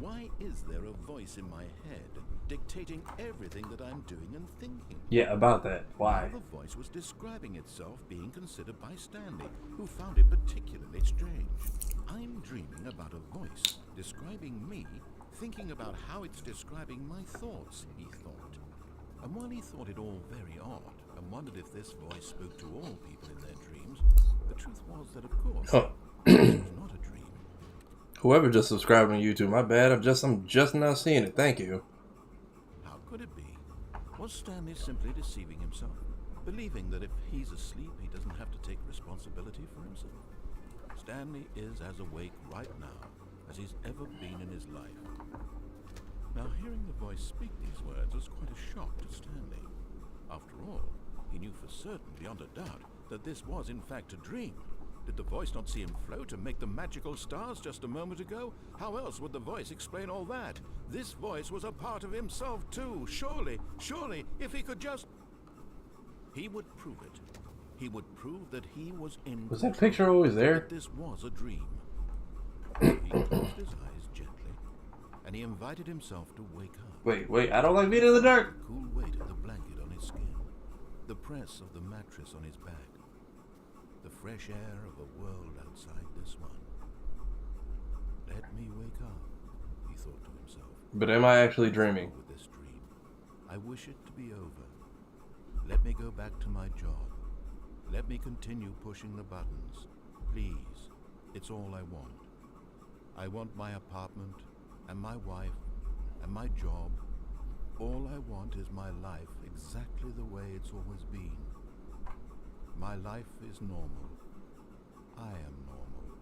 Speaker 3: Why is there a voice in my head dictating everything that I'm doing and thinking?
Speaker 4: Yeah, about that. Why?
Speaker 3: Now the voice was describing itself being considered by Stanley, who found it particularly strange. I'm dreaming about a voice describing me, thinking about how it's describing my thoughts, he thought. And while he thought it all very odd and wondered if this voice spoke to all people in their dreams, the truth was that, of course, this was not a dream.
Speaker 4: Whoever just subscribed on YouTube, my bad. I'm just now seeing it. Thank you.
Speaker 3: How could it be? Was Stanley simply deceiving himself, believing that if he's asleep, he doesn't have to take responsibility for himself? Stanley is as awake right now as he's ever been in his life. Now, hearing the voice speak these words was quite a shock to Stanley. After all, he knew for certain, beyond a doubt, that this was in fact a dream. Did the voice not see him float and make the magical stars just a moment ago? How else would the voice explain all that? This voice was a part of himself too. Surely, if he could just... He would prove it. He would prove that he was in...
Speaker 4: Was that picture always there?
Speaker 3: That this was a dream. He closed his eyes gently, and he invited himself to wake up.
Speaker 4: Wait, I don't like being in the dark.
Speaker 3: The cool weight of the blanket on his skin, the press of the mattress on his back, the fresh air of a world outside this one. Let me wake up, he thought to himself.
Speaker 4: But am I actually dreaming?
Speaker 3: With this dream, I wish it to be over. Let me go back to my job. Let me continue pushing the buttons. Please, it's all I want. I want my apartment, and my wife, and my job. All I want is my life exactly the way it's always been. My life is normal. I am normal.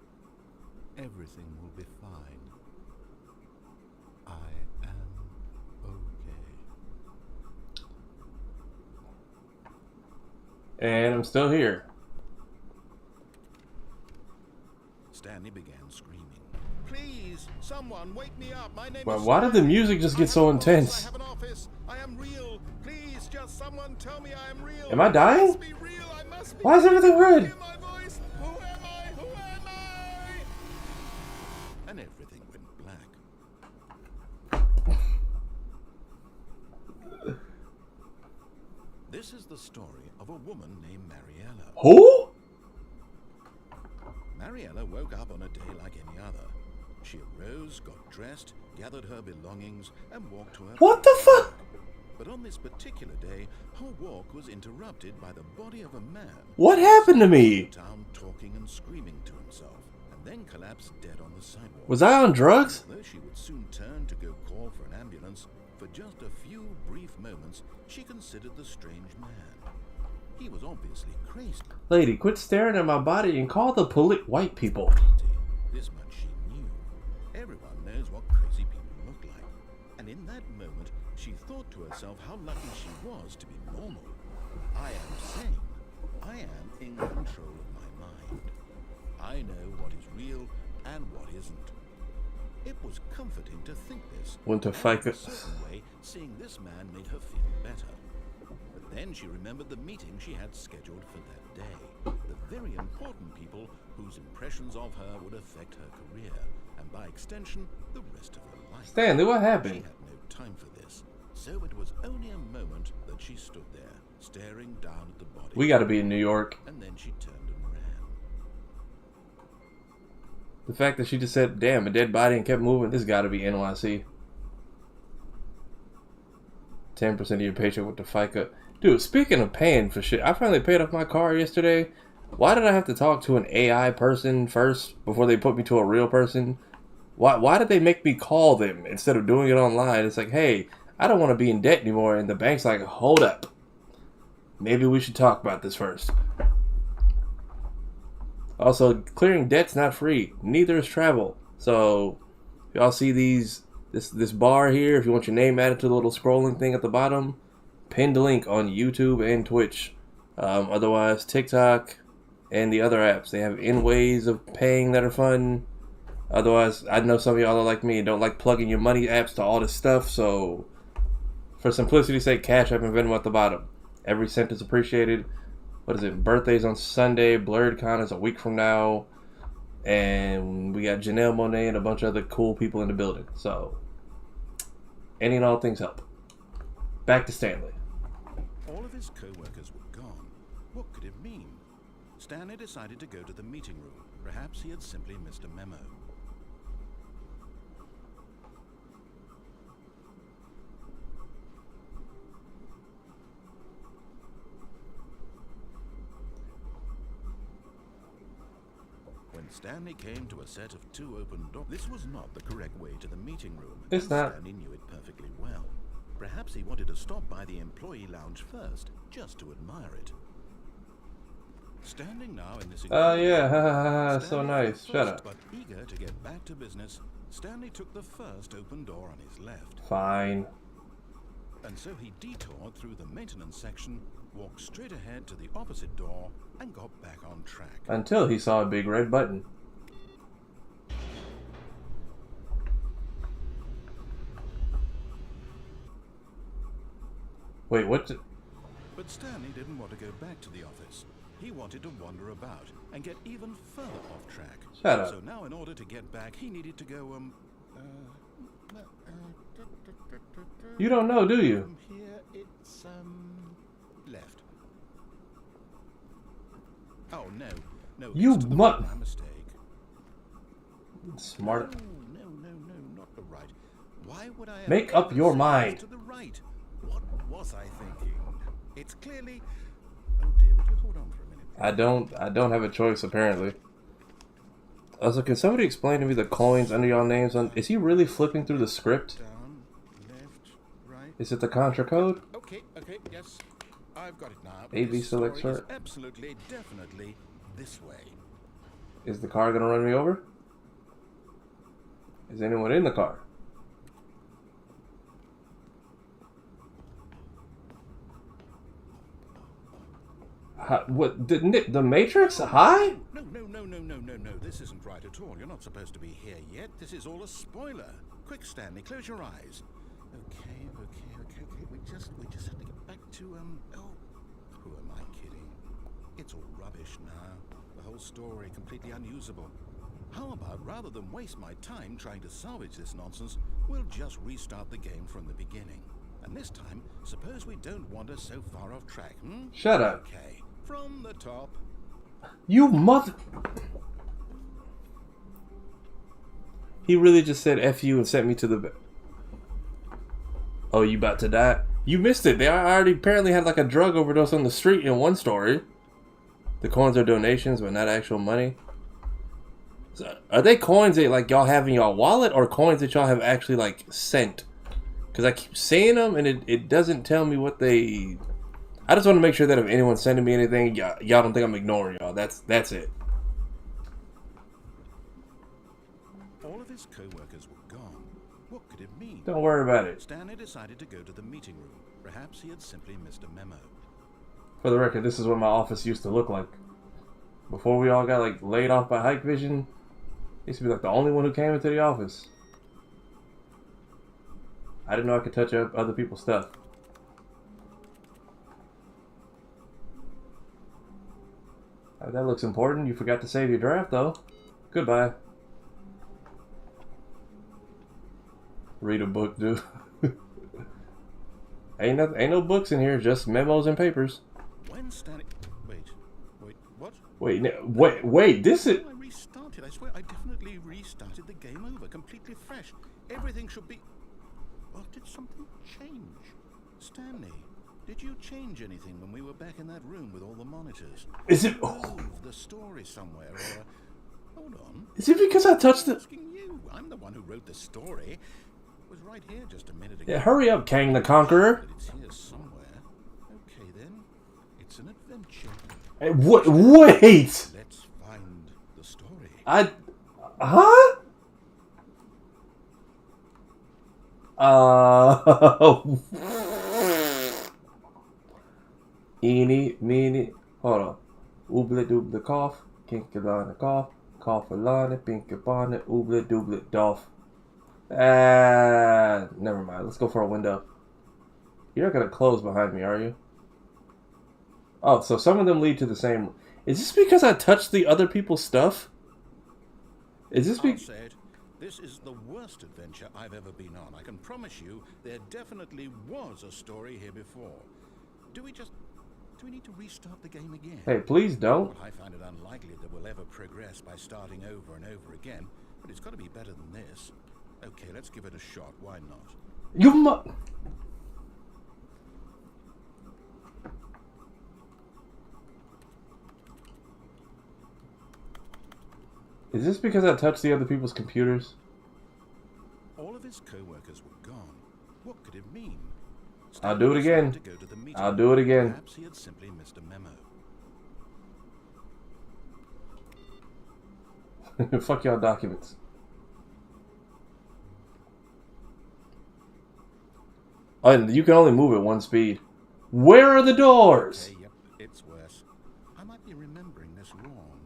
Speaker 3: Everything will be fine. I am okay.
Speaker 4: And I'm still here.
Speaker 3: Stanley began screaming. Please, someone wake me up. My name
Speaker 4: Well,
Speaker 3: is
Speaker 4: why did the music just get so intense?
Speaker 3: I have an office. I am real. Please, just someone tell me I am real.
Speaker 4: Am I dying?
Speaker 3: I must be real. I must be
Speaker 4: Why is everything red?
Speaker 3: Hear my voice. Who am I? Who am I? And everything went black. This is the story of a woman named Mariella.
Speaker 4: Who?
Speaker 3: Mariella woke up on a day like any other. She arose, got dressed, gathered her belongings, and walked to her...
Speaker 4: What the fuck?
Speaker 3: But on this particular day, her walk was interrupted by the body of a man.
Speaker 4: What happened to me?
Speaker 3: Down talking and screaming to himself, and then collapsed dead on the sidewalk.
Speaker 4: Was I on drugs?
Speaker 3: Though she would soon turn to go call for an ambulance, for just a few brief moments, she considered the strange man. He was obviously crazy.
Speaker 4: Lady, quit staring at my body and call the white people.
Speaker 3: This much she knew. Everyone knows what crazy people look like. And in that moment, she thought to herself how lucky she was to be normal. I am sane. I am in control of my mind. I know what is real and what isn't. It was comforting to think this.
Speaker 4: Went to fight
Speaker 3: In a certain way, seeing this man made her feel better. But then she remembered the meeting she had scheduled for that day. The very important people whose impressions of her would affect her career, and by extension, the rest of her life.
Speaker 4: Stanley, what
Speaker 3: She
Speaker 4: happened?
Speaker 3: had no time for this, so it was only a moment that she stood there, staring down at the body.
Speaker 4: We gotta be in New York.
Speaker 3: And then she turned and ran.
Speaker 4: The fact that she just said, damn, a dead body and kept moving, this gotta be NYC. 10% of your paycheck with the FICA. Dude, speaking of paying for shit, I finally paid off my car yesterday. Why did I have to talk to an AI person first before they put me to a real person? Why did they make me call them instead of doing it online? It's like, hey, I don't want to be in debt anymore. And the bank's like, hold up. Maybe we should talk about this first. Also, clearing debt's not free. Neither is travel. So, y'all see this bar here? If you want your name added to the little scrolling thing at the bottom, pinned link on YouTube and Twitch. Otherwise, TikTok and the other apps, they have in ways of paying that are fun. Otherwise, I know some of y'all are like me and don't like plugging your money apps to all this stuff. So, for simplicity's sake, Cash App and Venmo at the bottom. Every cent is appreciated. What is it? Birthday's on Sunday. BlurredCon is a week from now. And we got Janelle Monáe and a bunch of other cool people in the building. So, any and all things help. Back to Stanley.
Speaker 3: All of his co-workers were gone. What could it mean? Stanley decided to go to the meeting room. Perhaps he had simply missed a memo. Stanley came to a set of 2 open doors. This was not the correct way to the meeting room.
Speaker 4: It's
Speaker 3: and
Speaker 4: not.
Speaker 3: Stanley knew it perfectly well. Perhaps he wanted to stop by the employee lounge first, just to admire it. Standing now in this
Speaker 4: Oh yeah, so
Speaker 3: Stanley
Speaker 4: nice.
Speaker 3: first,
Speaker 4: Shut up.
Speaker 3: But eager to get back to business, Stanley took the first open door on his left.
Speaker 4: Fine.
Speaker 3: And so he detoured through the maintenance section, walked straight ahead to the opposite door, and got back on track.
Speaker 4: Until he saw a big red button. Wait, what?
Speaker 3: But Stanley didn't want to go back to the office. He wanted to wander about and get even further off track.
Speaker 4: Shut up.
Speaker 3: So now in order to get back, he needed to go,
Speaker 4: You don't know, do you?
Speaker 3: From here, it's, left. Oh, no,
Speaker 4: You
Speaker 3: it's to the
Speaker 4: mu-
Speaker 3: right. My mistake.
Speaker 4: Smart.
Speaker 3: No, not the right. Why would I
Speaker 4: Make
Speaker 3: ever
Speaker 4: up your
Speaker 3: say
Speaker 4: mind.
Speaker 3: to the right? What was I thinking? It's clearly... Oh dear, would you hold on for a minute?
Speaker 4: I don't have a choice apparently. Also, can somebody explain to me the coins under y'all names on? Is he really flipping through the script?
Speaker 3: Down, left, right.
Speaker 4: Is it the Contra code?
Speaker 3: Okay, yes. I've got it now.
Speaker 4: A-B
Speaker 3: This
Speaker 4: select
Speaker 3: story is
Speaker 4: sort.
Speaker 3: absolutely, definitely this way.
Speaker 4: Is the car gonna run me over? Is anyone in the car? What? The Matrix? Hi?
Speaker 3: No. This isn't right at all. You're not supposed to be here yet. This is all a spoiler. Quick, Stanley, close your eyes. Okay. We just have to get back to, oh, who am I kidding? It's all rubbish now. The whole story completely unusable. How about, rather than waste my time trying to salvage this nonsense, we'll just restart the game from the beginning. And this time, suppose we don't wander so far off track,
Speaker 4: Shut up.
Speaker 3: Okay, from the top.
Speaker 4: You mother... He really just said F you and sent me to the... Oh, you about to die? You missed it. They already apparently had like a drug overdose on the street in one story. The coins are donations, but not actual money. So, are they coins that like y'all have in y'all wallet, or coins that y'all have actually like sent? Because I keep seeing them and it doesn't tell me what they... I just want to make sure that if anyone's sending me anything, y'all don't think I'm ignoring y'all. That's it.
Speaker 3: All of his co-workers were gone. What could it mean?
Speaker 4: Don't worry about it.
Speaker 3: Stanley decided to go to the meeting room. Perhaps he had simply missed a memo.
Speaker 4: For the record, this is what my office used to look like. Before we all got like laid off by Hike Vision, I used to be like the only one who came into the office. I didn't know I could touch up other people's stuff. That looks important. You forgot to save your draft though. Goodbye. Read a book, dude. Ain't no books in here, just memos and papers.
Speaker 3: When Stanley... Wait, what?
Speaker 4: Wait, this is...
Speaker 3: I restarted. I swear I definitely restarted the game over, completely fresh. Everything should be... Or did something change? Stanley, did you change anything when we were back in that room with all the monitors?
Speaker 4: Is it...
Speaker 3: Move the story somewhere, or... Hold on.
Speaker 4: Is it because I touched
Speaker 3: I'm
Speaker 4: the...
Speaker 3: asking you. I'm the one who wrote the story. It was right here just a minute ago.
Speaker 4: Yeah, hurry up, Kang the Conqueror.
Speaker 3: But it's here somewhere. Okay, then. It's an adventure.
Speaker 4: Hey, wait!
Speaker 3: Let's find the story.
Speaker 4: Huh? Eeny, meeny, hold on. Oobly doobly cough, kinkalana cough, cough-a-lana, pinky-bonnet, oobly doobly doff. Never mind. Let's go for a window. You're not gonna close behind me, are you? Oh, so some of them lead to the same... Is this because I touched the other people's stuff? Is this
Speaker 3: I'll
Speaker 4: because...
Speaker 3: say it. This is the worst adventure I've ever been on. I can promise you there definitely was a story here before. Do we need to restart the game again?
Speaker 4: Hey, please don't.
Speaker 3: Well, I find it unlikely that we'll ever progress by starting over and over again, but it's got to be better than this. Okay, let's give it a shot. Why not?
Speaker 4: You mu... Is this because I touched the other people's computers?
Speaker 3: All of his co-workers were gone. What could it mean?
Speaker 4: I'll do it again.
Speaker 3: To go to the meeting.
Speaker 4: I'll do it again.
Speaker 3: Perhaps he had simply missed a memo.
Speaker 4: Fuck y'all documents. Oh, and you can only move at 1 speed. Where are the doors?
Speaker 3: Okay, yep, it's worse. I might be remembering this wrong.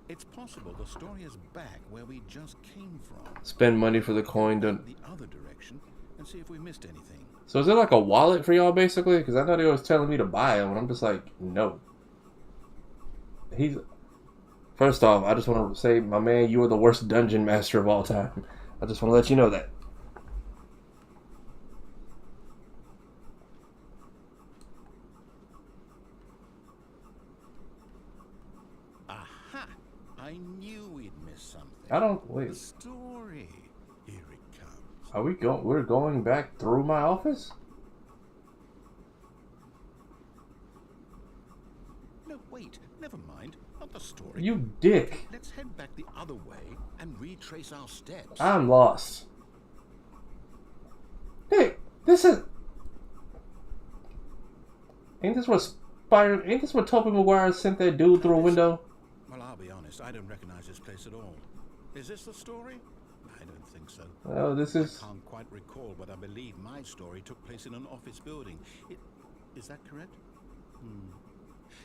Speaker 3: It's possible the story is back where we just came from.
Speaker 4: Spend money for the coin.
Speaker 3: The other direction and see if we missed anything.
Speaker 4: So is it like a wallet for y'all basically? Because I know they was telling me to buy it, and I'm just like, no. First off, I just want to say, my man, you are the worst dungeon master of all time. I just want to let you know that.
Speaker 3: Aha! I knew we'd miss something.
Speaker 4: Wait.
Speaker 3: The story. Here it comes.
Speaker 4: Are we going? We're going back through my office?
Speaker 3: No, wait. Never mind. Not the story.
Speaker 4: You dick.
Speaker 3: Let's head back the other way and retrace our steps.
Speaker 4: I'm lost. Hey, this is... Ain't this what Tobey Maguire sent that dude through a window?
Speaker 3: Well, I'll be honest. I don't recognize this place at all. Is this the story? I don't think so.
Speaker 4: Oh, this is...
Speaker 3: I can't quite recall, but I believe my story took place in an office building. Is that correct?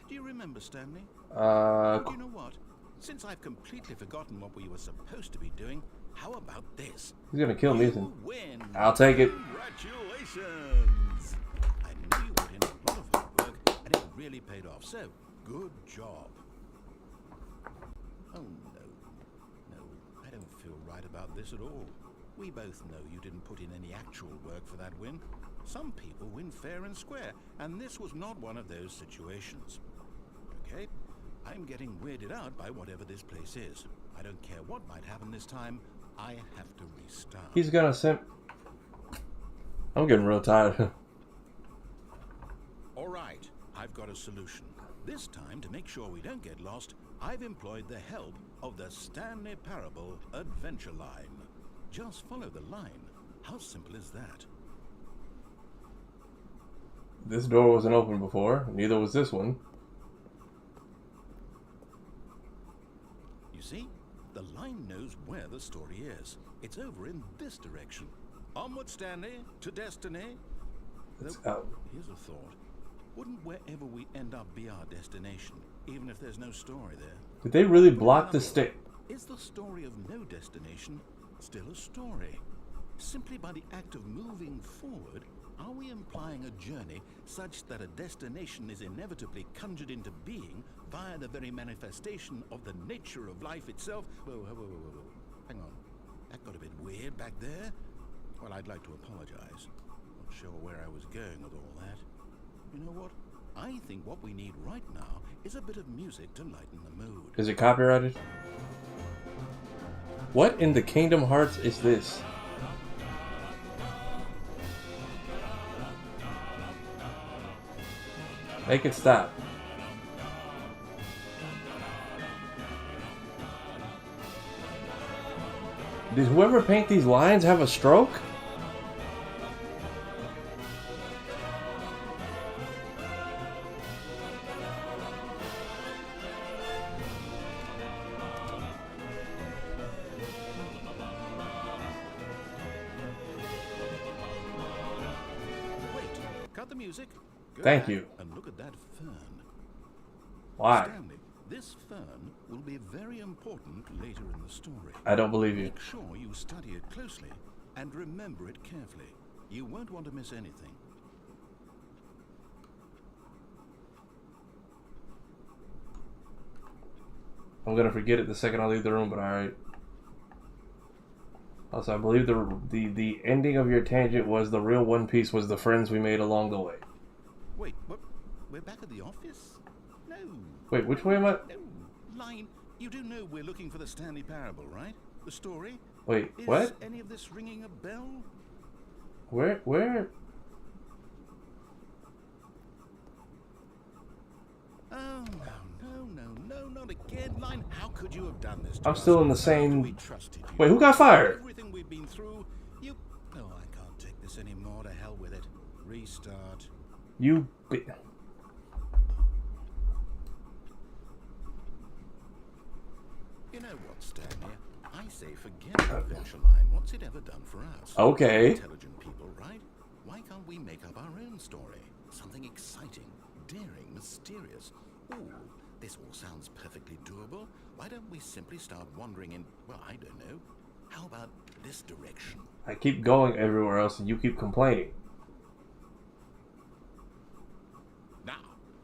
Speaker 3: Do you remember, Stanley? Do you know what? Since I've completely forgotten what we were supposed to be doing, how about this?
Speaker 4: He's gonna kill me.
Speaker 3: You win.
Speaker 4: I'll take it.
Speaker 3: Congratulations! I knew you put in a lot of hard work, and it really paid off. So, good job. Oh no, I don't feel right about this at all. We both know you didn't put in any actual work for that win. Some people win fair and square, and this was not one of those situations. Okay? I'm getting weirded out by whatever this place is. I don't care what might happen this time. I have to restart.
Speaker 4: He's gonna send... I'm getting real tired.
Speaker 3: All right, I've got a solution. This time, to make sure we don't get lost, I've employed the help of the Stanley Parable Adventure Line. Just follow the line. How simple is that?
Speaker 4: This door wasn't open before. Neither was this one.
Speaker 3: You see? The line knows where the story is. It's over in this direction. Onward, Stanley, to destiny.
Speaker 4: It's
Speaker 3: Though,
Speaker 4: out.
Speaker 3: here's a thought. Wouldn't wherever we end up be our destination, even if there's no story there?
Speaker 4: Did they really block the stick?
Speaker 3: Is the story of no destination still a story? Simply by the act of moving forward, are we implying a journey such that a destination is inevitably conjured into being via the very manifestation of the nature of life itself? Whoa. Hang on. That got a bit weird back there. Well, I'd like to apologize. Not sure where I was going with all that. You know what? I think what we need right now is a bit of music to lighten the mood.
Speaker 4: Is it copyrighted? What in the Kingdom Hearts is this? Make it stop. Did whoever paint these lines have a stroke?
Speaker 3: Wait, cut the music. Go
Speaker 4: Thank
Speaker 3: back
Speaker 4: you.
Speaker 3: And look at that fern.
Speaker 4: Why?
Speaker 3: Stanley, this fern will be very important later in the story.
Speaker 4: I don't believe you.
Speaker 3: Make sure you study it closely and remember it carefully. You won't want to miss anything.
Speaker 4: I'm gonna forget it the second I leave the room, but alright. Also, I believe the ending of your tangent was the real One Piece was the friends we made along the way.
Speaker 3: Wait, what? We're back at the office? No.
Speaker 4: Wait, which way am I?
Speaker 3: No. Line, you do know we're looking for the Stanley Parable, right? The story?
Speaker 4: Wait,
Speaker 3: Is
Speaker 4: what?
Speaker 3: any of this ringing a bell?
Speaker 4: Where?
Speaker 3: Oh, no, not again. Line, how could you have done this to
Speaker 4: I'm
Speaker 3: us.
Speaker 4: still in the
Speaker 3: How
Speaker 4: same...
Speaker 3: we trusted you.
Speaker 4: Wait, who got fired?
Speaker 3: Everything we've been through, you... Oh, I can't take this anymore. To hell with it. Restart.
Speaker 4: You...
Speaker 3: You know what, Stanley? I say forget the adventure line. What's it ever done for us?
Speaker 4: Okay.
Speaker 3: Intelligent people, right? Why can't we make up our own story? Something exciting, daring, mysterious. Ooh, this all sounds perfectly doable. Why don't we simply start wandering in, well, I don't know. How about this direction?
Speaker 4: I keep going everywhere else and you keep complaining.
Speaker 3: Now,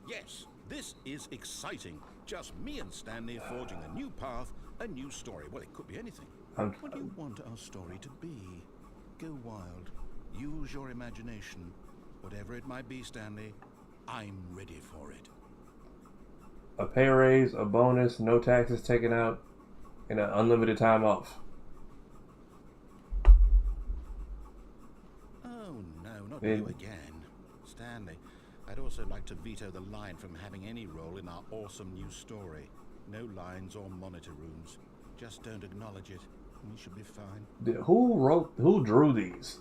Speaker 3: yes, this is exciting. Just me and Stanley forging a new path, a new story. Well, it could be anything. What do you want our story to be? Go wild. Use your imagination. Whatever it might be, Stanley, I'm ready for it.
Speaker 4: A pay raise, a bonus, no taxes taken out, and an unlimited time off.
Speaker 3: Oh, no, not you again. Stanley, I'd also like to veto the line from having any role in our awesome new story. No lines or monitor rooms. Just don't acknowledge it. We should be fine.
Speaker 4: Who drew these?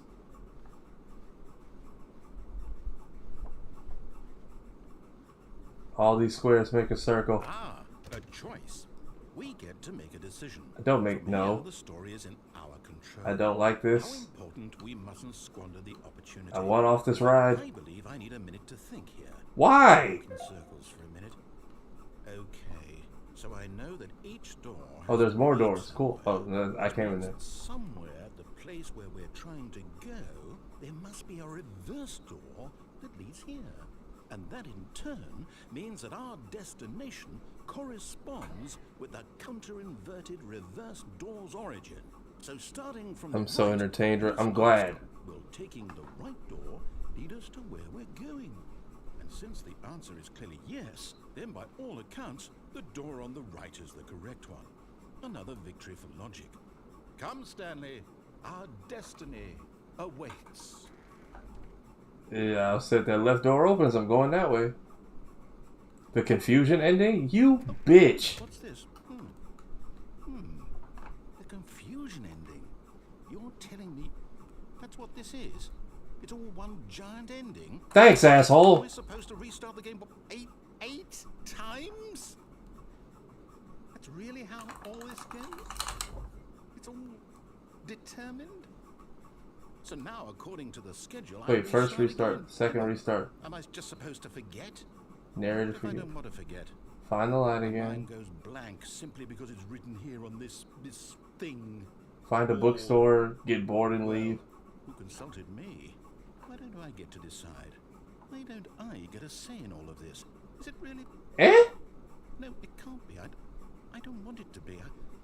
Speaker 4: All these squares make a circle.
Speaker 3: Ah, a choice. We get to make a decision.
Speaker 4: I don't make
Speaker 3: From
Speaker 4: no.
Speaker 3: here, the story is in our control.
Speaker 4: I don't like
Speaker 3: How
Speaker 4: this.
Speaker 3: important we mustn't squander the opportunity.
Speaker 4: I want off this ride.
Speaker 3: I believe I need a minute to think here.
Speaker 4: Why?
Speaker 3: Walk in circles for a minute. Okay, so I know that each door.
Speaker 4: Oh,
Speaker 3: has
Speaker 4: there's
Speaker 3: a
Speaker 4: more
Speaker 3: lead
Speaker 4: doors. Cool. Oh,
Speaker 3: somewhere.
Speaker 4: no, I came in there.
Speaker 3: Somewhere at the place where we're trying to go, there must be a reverse door that leads here. And that in turn means that our destination corresponds with the counter-inverted reverse door's origin. So starting from
Speaker 4: I'm
Speaker 3: the
Speaker 4: so
Speaker 3: right,
Speaker 4: entertained.
Speaker 3: this
Speaker 4: I'm glad.
Speaker 3: answer will, taking the right door, lead us to where we're going. And since the answer is clearly yes, then by all accounts, the door on the right is the correct one. Another victory for logic. Come, Stanley. Our destiny awaits.
Speaker 4: Yeah, I'll set that left door opens. I'm going that way. The confusion ending? You bitch.
Speaker 3: What's this? The confusion ending. You're telling me that's what this is? It's all one giant ending?
Speaker 4: Thanks, asshole.
Speaker 3: We're supposed to restart the game eight times? That's really how all this goes? It's all determined? So now, according to the schedule,
Speaker 4: Wait, first restart,
Speaker 3: again.
Speaker 4: second restart.
Speaker 3: Am I just supposed to forget?
Speaker 4: Narrative
Speaker 3: If I
Speaker 4: forget.
Speaker 3: don't want to forget.
Speaker 4: Find the line
Speaker 3: My
Speaker 4: again.
Speaker 3: mind goes blank simply because it's written here on this thing.
Speaker 4: Find a bookstore, get bored and leave.
Speaker 3: Who consulted me? Why don't I get to decide? Why don't I get a say in all of this? Is it really?
Speaker 4: Eh?
Speaker 3: No, it can't be. I don't want it to be.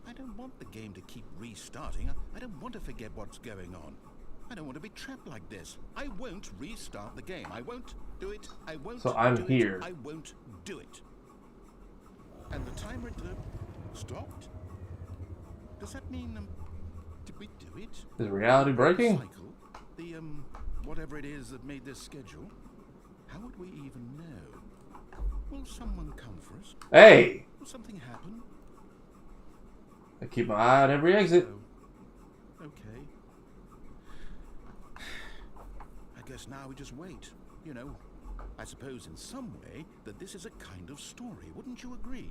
Speaker 3: I don't want the game to keep restarting. I don't want to forget what's going on. I don't want to be trapped like this. I won't restart the game. I won't do it. I won't
Speaker 4: So I'm
Speaker 3: do it.
Speaker 4: here.
Speaker 3: I won't do it. And the timer stopped? Does that mean, did we do it?
Speaker 4: Is reality breaking?
Speaker 3: Cycle? The, whatever it is that made this schedule? How would we even know? Will someone come for us?
Speaker 4: Hey!
Speaker 3: Will something happen?
Speaker 4: I keep my eye on every exit.
Speaker 3: Oh, okay. I guess now we just wait. You know, I suppose in some way that this is a kind of story. Wouldn't you agree?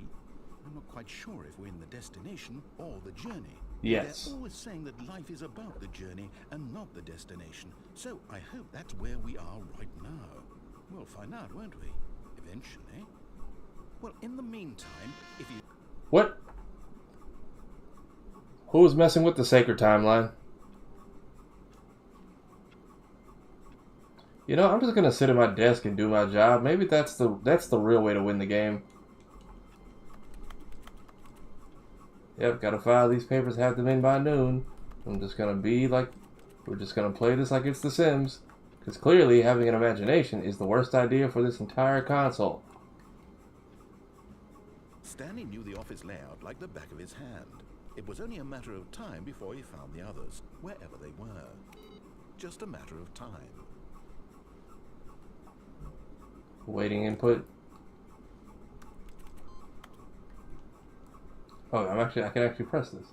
Speaker 3: I'm not quite sure if we're in the destination or the journey.
Speaker 4: Yes.
Speaker 3: They're always saying that life is about the journey and not the destination. So I hope that's where we are right now. We'll find out, won't we? Eventually. Well, in the meantime, if you...
Speaker 4: What? Who's messing with the sacred timeline? You know, I'm just gonna sit at my desk and do my job. Maybe that's the real way to win the game. Yep, gotta file these papers, have them in by noon. I'm just gonna be like, we're just gonna play this like it's The Sims. Because clearly having an imagination is the worst idea for this entire console.
Speaker 3: Stanley knew the office layout like the back of his hand. It was only a matter of time before he found the others, wherever they were. Just a matter of time. Waiting
Speaker 4: input. Oh, I can actually press this.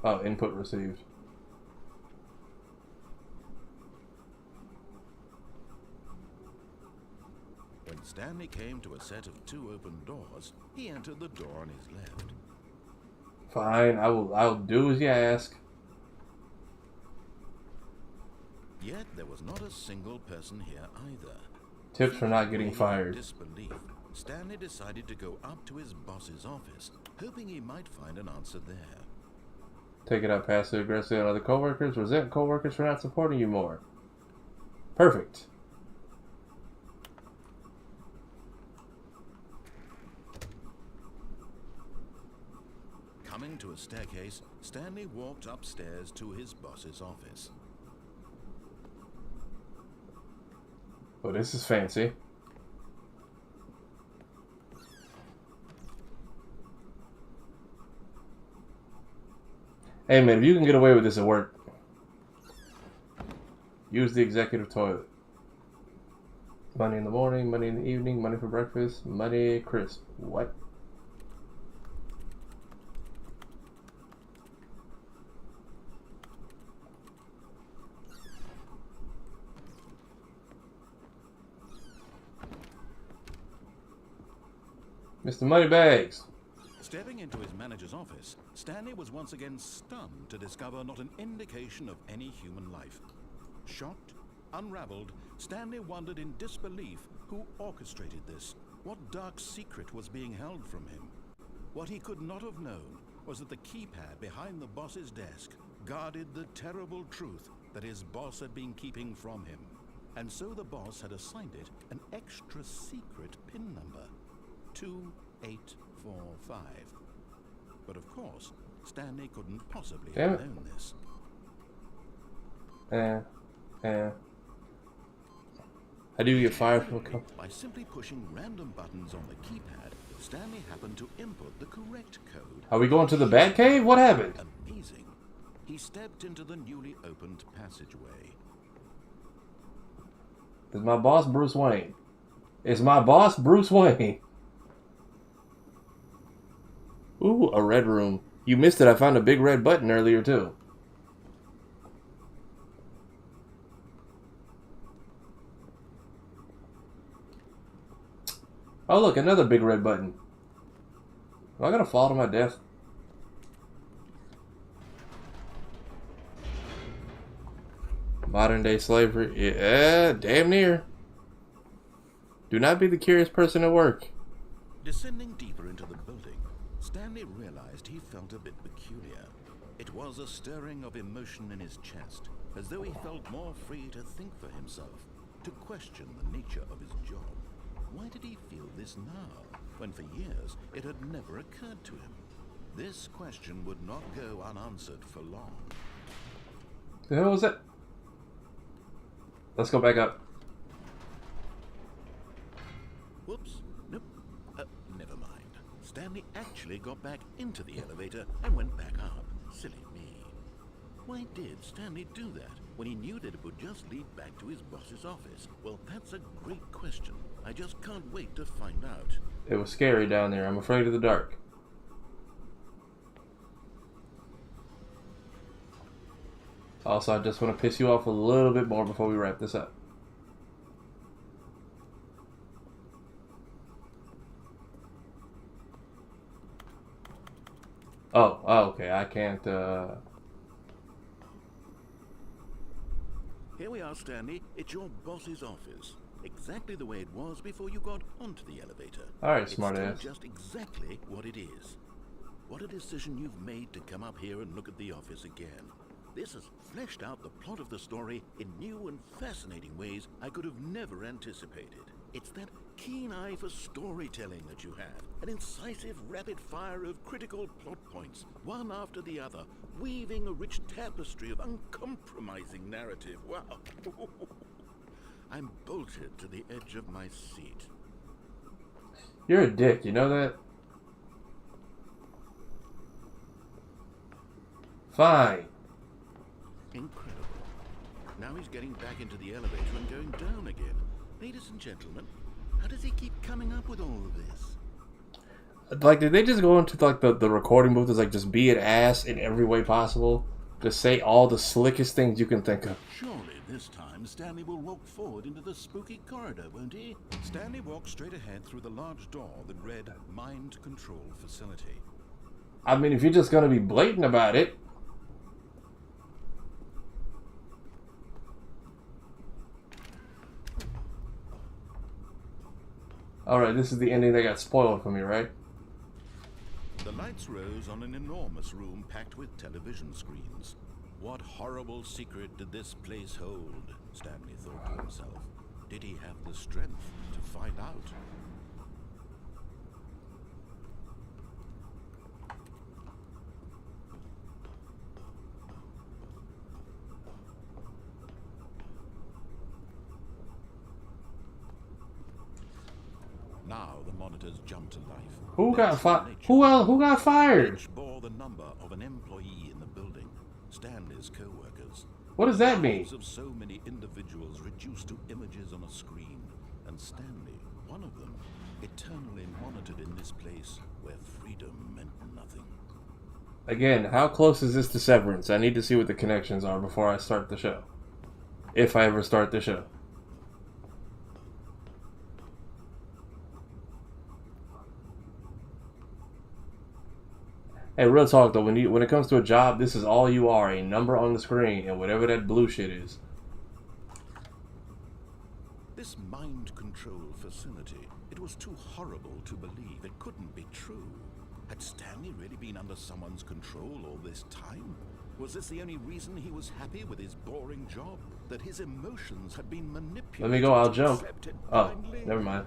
Speaker 4: Oh, input received.
Speaker 3: When Stanley came to a set of 2 open doors, he entered the door on his left.
Speaker 4: Fine, I'll do as you ask.
Speaker 3: Yet there was not a single person here either.
Speaker 4: Tips for not getting
Speaker 3: In
Speaker 4: fired.
Speaker 3: disbelief, Stanley decided to go up to his boss's office, hoping he might find an answer there.
Speaker 4: Take it out passive aggressively on other coworkers. Resent coworkers for not supporting you more. Perfect.
Speaker 3: Coming to a staircase, Stanley walked upstairs to his boss's office.
Speaker 4: Oh, this is fancy. Hey man, if you can get away with this at work, use the executive toilet. Money in the morning, money in the evening, money for breakfast, money crisp. What? Mr. Moneybags.
Speaker 3: Stepping into his manager's office, Stanley was once again stunned to discover not an indication of any human life. Shocked, unraveled, Stanley wondered in disbelief who orchestrated this. What dark secret was being held from him? What he could not have known was that the keypad behind the boss's desk guarded the terrible truth that his boss had been keeping from him. And so the boss had assigned it an extra secret PIN number. 2845. But of course, Stanley couldn't possibly have known this.
Speaker 4: How do you get fired from a company?
Speaker 3: By simply pushing random buttons on the keypad, Stanley happened to input the correct code.
Speaker 4: Are we going to the Batcave? What happened?
Speaker 3: Amazing. He stepped into the newly opened passageway.
Speaker 4: Is my boss Bruce Wayne? Is my boss Bruce Wayne? Ooh, a red room. You missed it. I found a big red button earlier, too. Oh, look, another big red button. Am I going to fall to my death? Modern day slavery. Yeah, damn near. Do not be the curious person at work.
Speaker 3: Descending deeper into the building, Stanley realized he felt a bit peculiar. It was a stirring of emotion in his chest, as though he felt more free to think for himself, to question the nature of his job. Why did he feel this now, when for years it had never occurred to him? This question would not go unanswered for long.
Speaker 4: The hell was that? Let's go back up.
Speaker 3: Whoops. Nope. Never mind. Stanley actually got back into the elevator and went back up. Silly me. Why did Stanley do that when he knew that it would just lead back to his boss's office? Well, that's a great question. I just can't wait to find out.
Speaker 4: It was scary down there. I'm afraid of the dark. Also, I just want to piss you off a little bit more before we wrap this up. Oh, okay. I can't,
Speaker 3: Here we are, Stanley. It's your boss's office. Exactly the way it was before you got onto the elevator.
Speaker 4: Alright,
Speaker 3: It's
Speaker 4: smartass.
Speaker 3: still just exactly what it is. What a decision you've made to come up here and look at the office again. This has fleshed out the plot of the story in new and fascinating ways I could have never anticipated. It's that keen eye for storytelling that you have, an incisive rapid fire of critical plot points, one after the other, weaving a rich tapestry of uncompromising narrative. Wow. I'm bolted to the edge of my seat.
Speaker 4: You're a dick, you know that? Fine.
Speaker 3: Incredible. Now now he's getting back into the elevator and going down again. Ladies and gentlemen, how does he keep coming up with all of this?
Speaker 4: Like, did they just go into like the recording booth? Is like just be an ass in every way possible? Just say all the slickest things you can think of.
Speaker 3: Surely this time Stanley will walk forward into the spooky corridor, won't he? Stanley walked straight ahead through the large door that read Mind Control Facility.
Speaker 4: I mean, if you're just gonna be blatant about it. Alright, this is the ending that got spoiled for me, right?
Speaker 3: The lights rose on an enormous room packed with television screens. What horrible secret did this place hold? Stanley thought to himself. Did he have the strength to find out? Now the monitors jumped to life.
Speaker 4: Who got fired? Who got fired?
Speaker 3: Each bore the number of an employee in the building. Stanley's co-workers.
Speaker 4: What does that mean?
Speaker 3: Of so many individuals reduced to images on a screen, and Stanley, one of them, eternally monitored in this place where freedom meant nothing.
Speaker 4: Again, how close is this to Severance? I need to see what the connections are before I start the show. If I ever start the show. Hey, real talk though, when it comes to a job, this is all you are, a number on the screen, and whatever that blue shit is.
Speaker 3: This mind control facility, it was too horrible to believe. It couldn't be true. Had Stanley really been under someone's control all this time? Was this the only reason he was happy with his boring job? That his emotions had been manipulated?
Speaker 4: Let me go, I'll jump. Oh,
Speaker 3: blindly?
Speaker 4: never mind.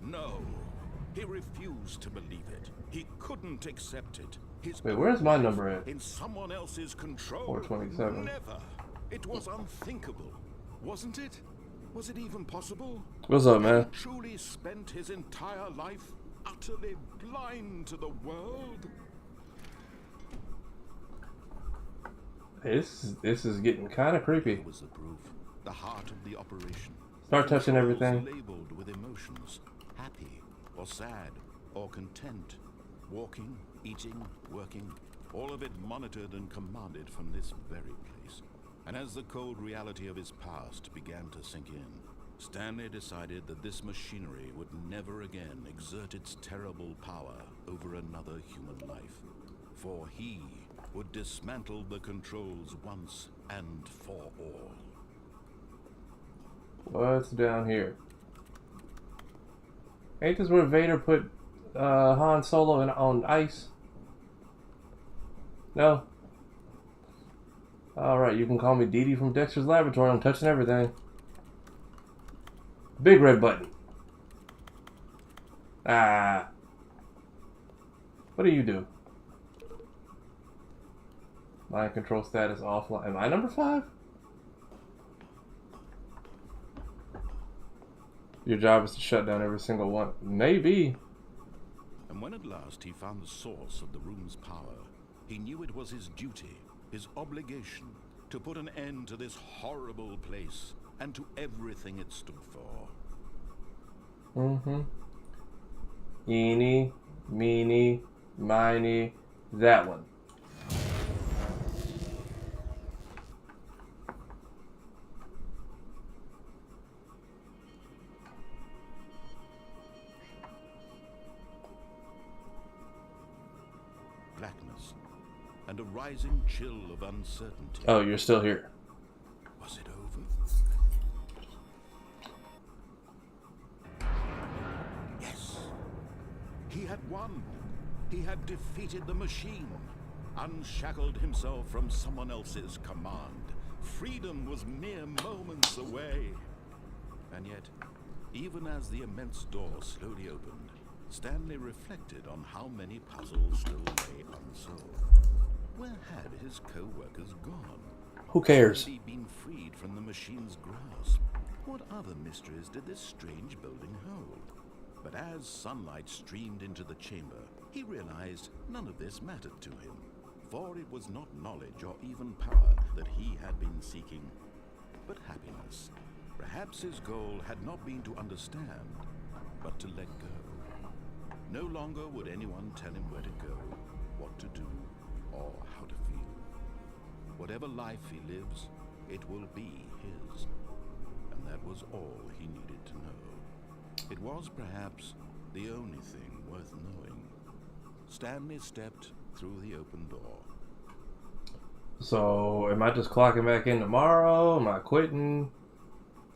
Speaker 3: No. He refused to believe it. He couldn't accept it. His
Speaker 4: Wait, where's my number at?
Speaker 3: in someone else's control.
Speaker 4: 427.
Speaker 3: Never. It was unthinkable, wasn't it? Was it even possible?
Speaker 4: What's up, man?
Speaker 3: He truly spent his entire life utterly blind to the world.
Speaker 4: This is getting kind of creepy.
Speaker 3: Was the proof, the heart of the operation.
Speaker 4: Start touching everything.
Speaker 3: Labeled with emotions, happy or sad or content, walking, eating, working, all of it monitored and commanded from this very place. And as the cold reality of his past began to sink in, Stanley decided that this machinery would never again exert its terrible power over another human life. For he would dismantle the controls once and for all.
Speaker 4: What's down here? Ain't this where Vader put Han Solo on ice? No? Alright, you can call me Dee Dee from Dexter's Laboratory. I'm touching everything. Big red button. Ah. What do you do? Mind control status offline. Am I number 5? Your job is to shut down every single one. Maybe.
Speaker 3: And when at last he found the source of the room's power, he knew it was his duty, his obligation, to put an end to this horrible place and to everything it stood for.
Speaker 4: Mm-hmm. Eeny, meeny, miny, that one.
Speaker 3: Blackness and a rising chill of uncertainty.
Speaker 4: Oh, you're still here.
Speaker 3: Was it over? Yes. He had won. He had defeated the machine, unshackled himself from someone else's command. Freedom was mere moments away. And yet, even as the immense door slowly opened, Stanley reflected on how many puzzles still lay unsolved. Where had his co-workers gone?
Speaker 4: Who cares?
Speaker 3: Had he been freed from the machine's grasp? What other mysteries did this strange building hold? But as sunlight streamed into the chamber, he realized none of this mattered to him. For it was not knowledge or even power that he had been seeking, but happiness. Perhaps his goal had not been to understand, but to let go. No longer would anyone tell him where to go, what to do, or how to feel. Whatever life he lives, it will be his. And that was all he needed to know. It was perhaps the only thing worth knowing. Stanley stepped through the open door.
Speaker 4: So, am I just clocking back in tomorrow? Am I quitting?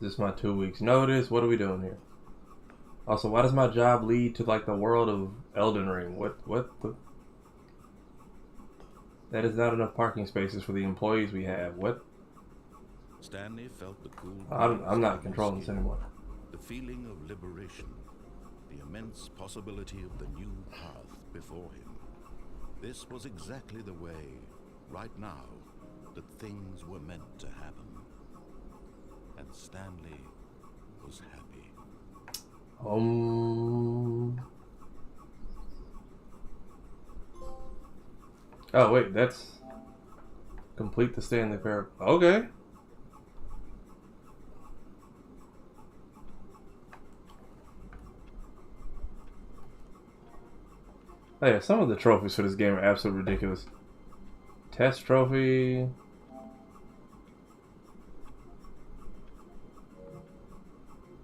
Speaker 4: Is this my 2 weeks notice? What are we doing here? Also, why does my job lead to like the world of Elden Ring? What the? That is not enough parking spaces for the employees we have. What?
Speaker 3: Stanley felt the cool
Speaker 4: I'm not controlling this anymore.
Speaker 3: The feeling of liberation, the immense possibility of the new path before him. This was exactly the way, right now, that things were meant to happen. And Stanley was happy.
Speaker 4: Oh wait, that's complete the Stanley Parable. Okay. Oh yeah, some of the trophies for this game are absolutely ridiculous. Test trophy.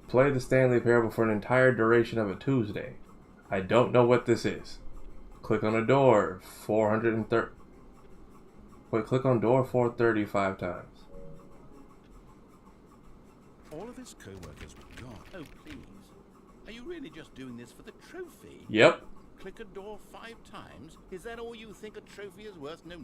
Speaker 4: Play the Stanley Parable for an entire duration of a Tuesday. I don't know what this is. Click on a door 430. Wait, click on door 435 times.
Speaker 3: All of his co-workers were gone. Oh, please. Are you really just doing this for the trophy?
Speaker 4: Yep.
Speaker 3: Click a door 5 times? Is that all you think a trophy is worth? No.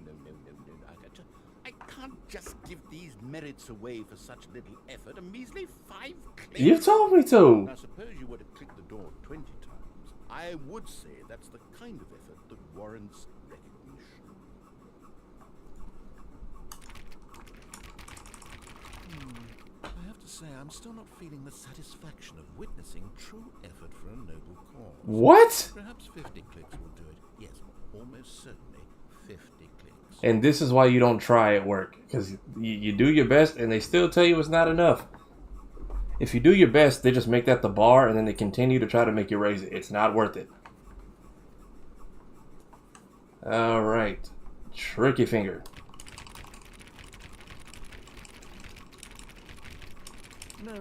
Speaker 3: I can't just give these merits away for such little effort. A measly 5 clicks.
Speaker 4: You told me to.
Speaker 3: Now, suppose you were to click the door 20 times. I would say that's the kind of effort that warrants recognition. I have to say, I'm still not feeling the satisfaction of witnessing true effort for a noble cause.
Speaker 4: What?
Speaker 3: Perhaps 50 clicks will do it. Yes, almost certainly 50 clicks.
Speaker 4: And this is why you don't try at work. Because you do your best and they still tell you it's not enough. If you do your best, they just make that the bar and then they continue to try to make you raise it. It's not worth it. Alright. Tricky finger.
Speaker 3: No.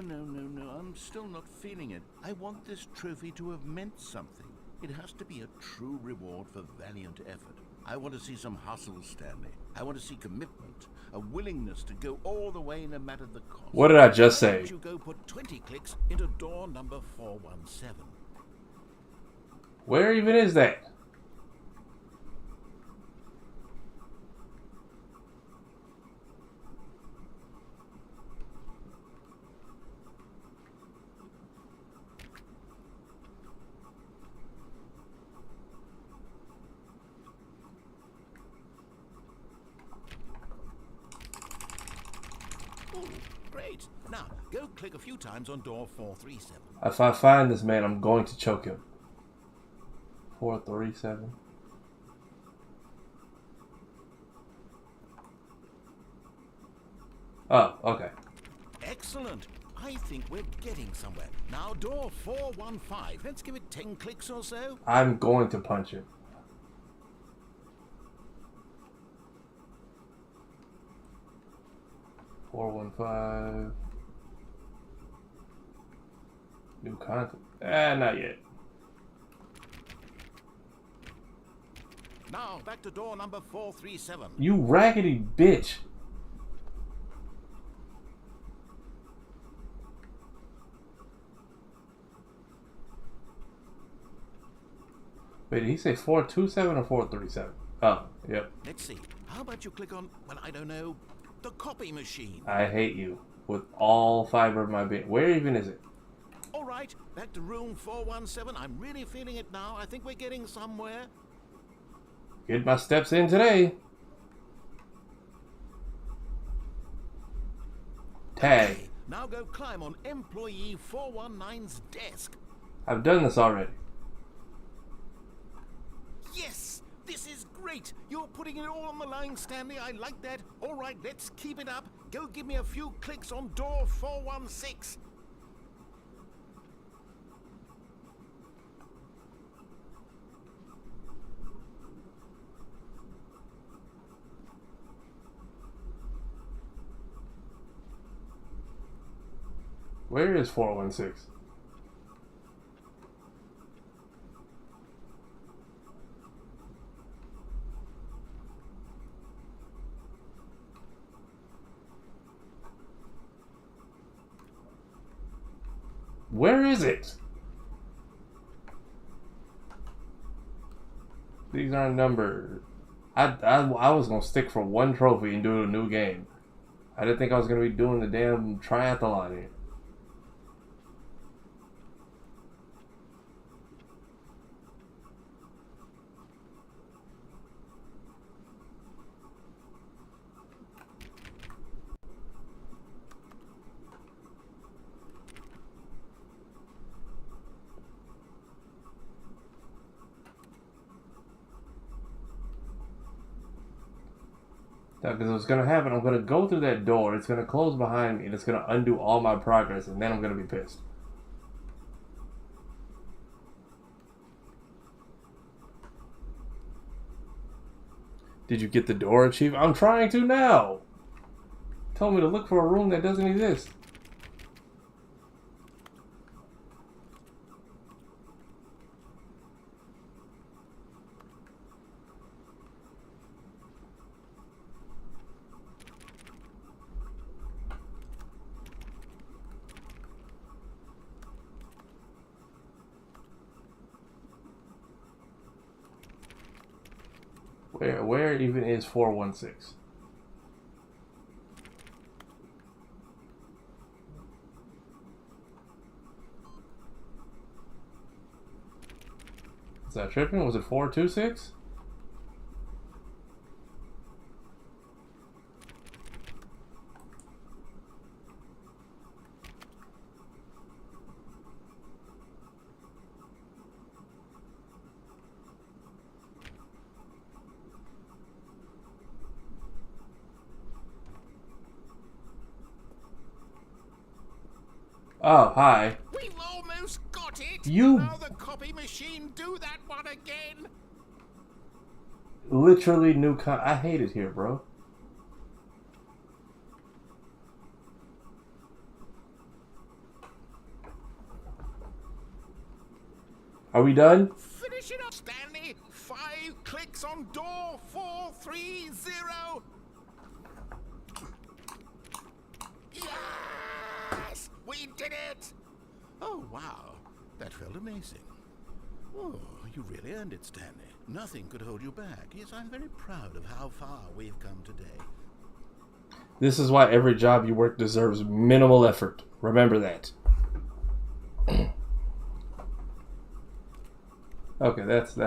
Speaker 3: I'm still not feeling it. I want this trophy to have meant something. It has to be a true reward for valiant effort. I want to see some hustle, Stanley. I want to see commitment, a willingness to go all the way no matter the cost.
Speaker 4: What did I just
Speaker 3: Why
Speaker 4: say?
Speaker 3: don't you go put 20 clicks into door number 417?
Speaker 4: Where even is that?
Speaker 3: Ooh, great. Now, go click a few times on door 437.
Speaker 4: If I find this man, I'm going to choke him. 437. Oh, okay.
Speaker 3: Excellent. I think we're getting somewhere. Now, door 415. Let's give it 10 clicks or so.
Speaker 4: I'm going to punch him. $415. New content. Not yet.
Speaker 3: Now, back to door number 437.
Speaker 4: You raggedy bitch. Wait, did he say 427 or 437? Oh, yep.
Speaker 3: Let's see. How about you click on, well, I don't know, the copy machine?
Speaker 4: I hate you with all fiber of my being. Where even is it?
Speaker 3: All right, back to room 417. I'm really feeling it now. I think we're getting somewhere.
Speaker 4: Get my steps in today. Tag.
Speaker 3: Okay, now go climb on employee 419's desk.
Speaker 4: I've done this already.
Speaker 3: Yes, this is great. Great! You're putting it all on the line, Stanley. I like that. All right, let's keep it up. Go give me a few clicks on door 416.
Speaker 4: Where is 416? Where is it? These aren't numbered. I was gonna stick for one trophy and do a new game. I didn't think I was gonna be doing the damn triathlon here. Because what's going to happen, I'm going to go through that door, it's going to close behind me, and it's going to undo all my progress, and then I'm going to be pissed. Did you get the door achievement? I'm trying to now! Told me to look for a room that doesn't exist. Where even is 416? Is that tripping? Was it 426? Oh, hi.
Speaker 3: We've almost got it!
Speaker 4: You-
Speaker 3: Now the copy machine do that one again!
Speaker 4: Literally new I hate it here, bro. Are we done?
Speaker 3: Finish it up, Stanley! 5 clicks on door 430! Yes! We did it! Oh, wow. That felt amazing. Oh, you really earned it, Stanley. Nothing could hold you back. Yes, I'm very proud of how far we've come today.
Speaker 4: This is why every job you work deserves minimal effort. Remember that. Okay, that's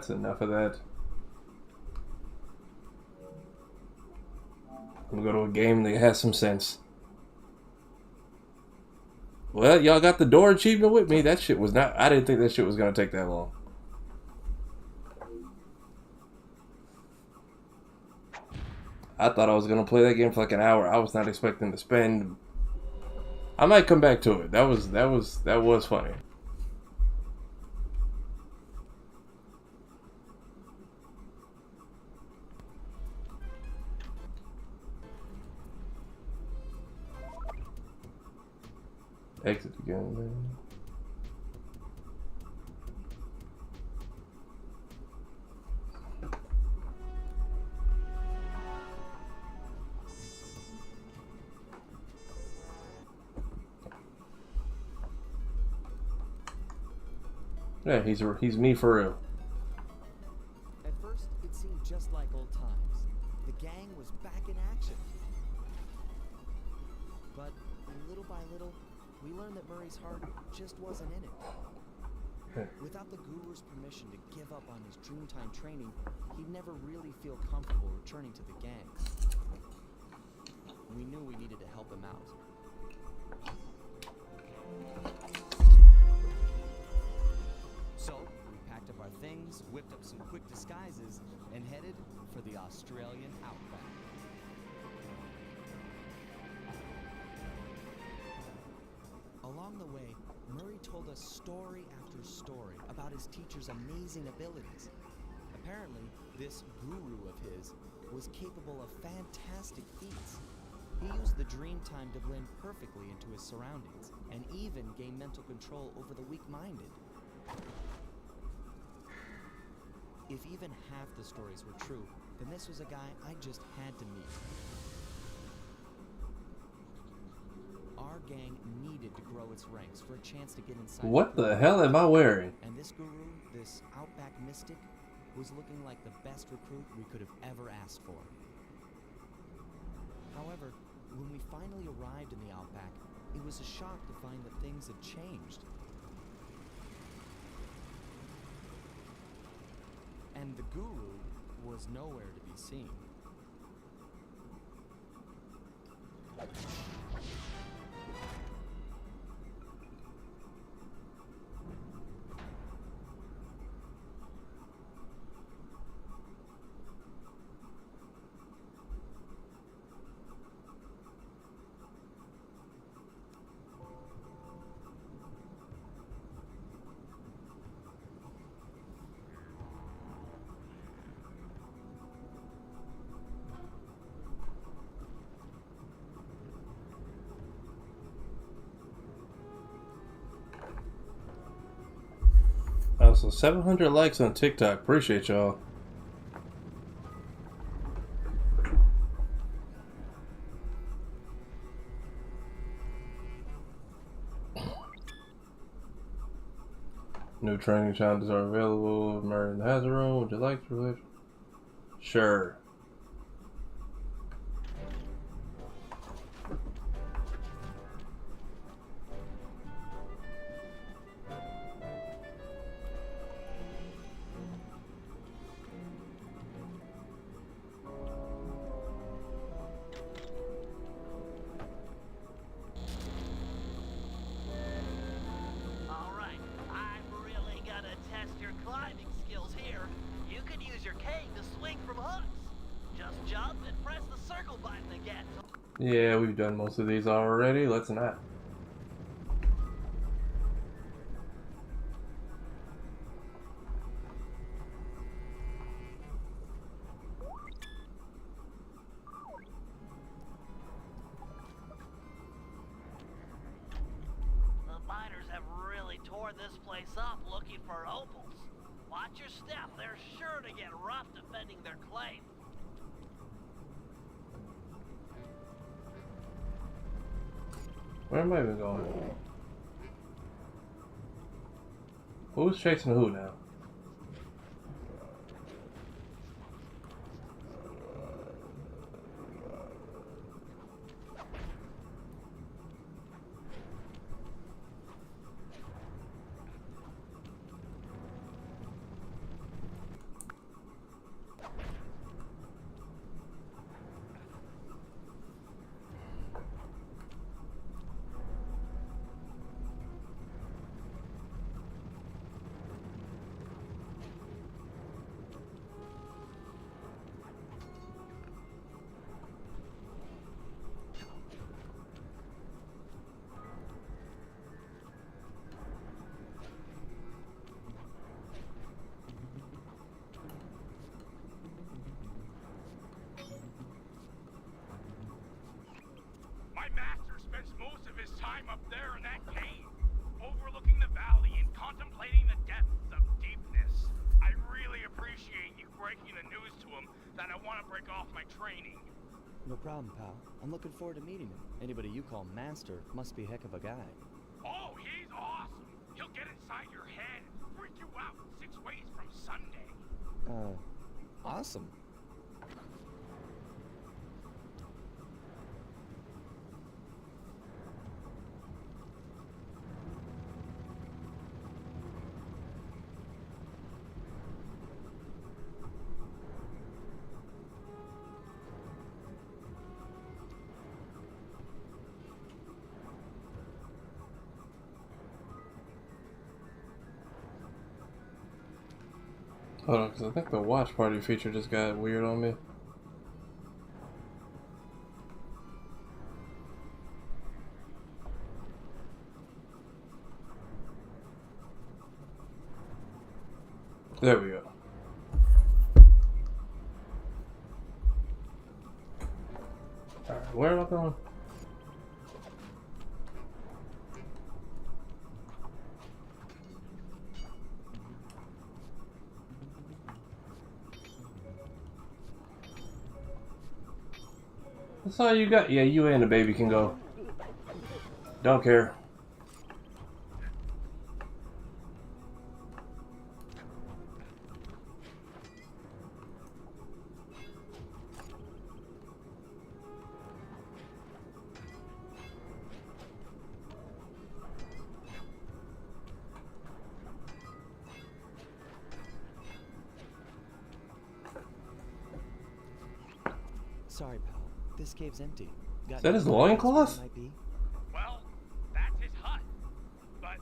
Speaker 4: enough of that. I'm gonna go to a game that has some sense. Well, y'all got the door achievement with me. That shit was not... I didn't think that shit was gonna take that long. I thought I was gonna play that game for like an hour. I was not expecting to spend... I might come back to it. That was funny. Exit again, man. Yeah, he's me for real.
Speaker 6: At first, it seemed just like old times. The gang was back in action. But little by little, we learned that Murray's heart just wasn't in it. Without the Guru's permission to give up on his Dreamtime training, he'd never really feel comfortable returning to the gang. We knew we needed to help him out. So, we packed up our things, whipped up some quick disguises, and headed for the Australian outback. Along the way, Murray told us story after story about his teacher's amazing abilities. Apparently, this guru of his was capable of fantastic feats. He used the dream time to blend perfectly into his surroundings, and even gain mental control over the weak-minded. If even half the stories were true, then this was a guy I just had to meet. Our gang needed to grow its ranks for a chance to get inside.
Speaker 4: What the hell am I wearing?
Speaker 6: And this guru, this outback mystic, was looking like the best recruit we could have ever asked for. However, when we finally arrived in the outback, it was a shock to find that things had changed. And the guru was nowhere to be seen.
Speaker 4: So 700 likes on TikTok. Appreciate y'all. New training challenges are available. Murray and Hazaro, would you like to relate? Sure. Yeah, we've done most of these already. Let's not.
Speaker 7: The miners have really torn this place up looking for opals. Watch your step. They're sure to get rough defending their claim.
Speaker 4: Where am I even going? Who's chasing who now?
Speaker 8: My master spends most of his time up there in that cave, overlooking the valley and contemplating the depths of deepness. I really appreciate you breaking the news to him that I want to break off my training.
Speaker 6: No problem, pal. I'm looking forward to meeting him. Anybody you call master must be a heck of a guy.
Speaker 8: Oh, he's awesome. He'll get inside your head and freak you out 6 ways from Sunday.
Speaker 6: Awesome.
Speaker 4: Hold on, because I think the watch party feature just got weird on me. There we go. Alright, where am I going? That's all you got? Yeah, you and the baby can go. Don't care.
Speaker 6: Sorry, pal. This cave's empty. Got
Speaker 4: Is that his
Speaker 6: any ideas where
Speaker 4: loincloth?
Speaker 6: it might be?
Speaker 8: Well, that's his hut. But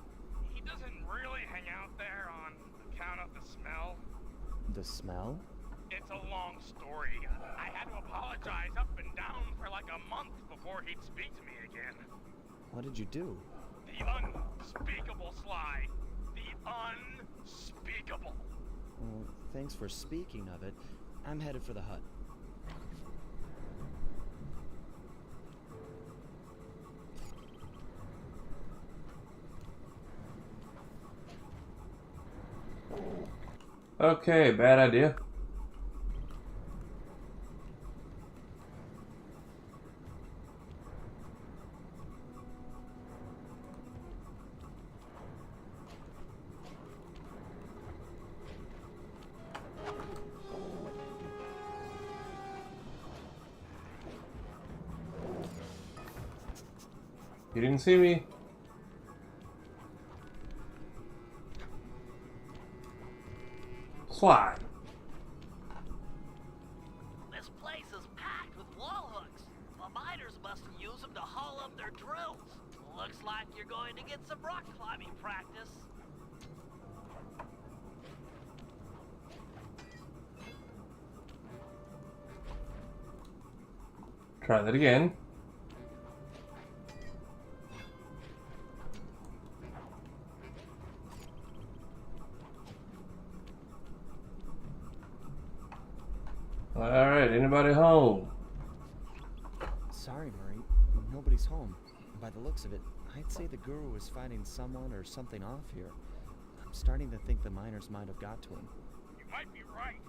Speaker 8: he doesn't really hang out there on account of the smell.
Speaker 6: The smell?
Speaker 8: It's a long story. I had to apologize up and down for like a month before he'd speak to me again.
Speaker 6: What did you do?
Speaker 8: The unspeakable, Sly. The unspeakable.
Speaker 6: Well, thanks for speaking of it. I'm headed for the hut.
Speaker 4: Okay, bad idea. You didn't see me. Slide.
Speaker 7: This place is packed with wall hooks. The miners must use them to haul up their drills. Looks like you're going to get some rock climbing practice.
Speaker 4: Try that again. Alright, anybody home?
Speaker 6: Sorry, Murray. Nobody's home. By the looks of it, I'd say the guru is fighting someone or something off here. I'm starting to think the miners might have got to him.
Speaker 8: You might be right.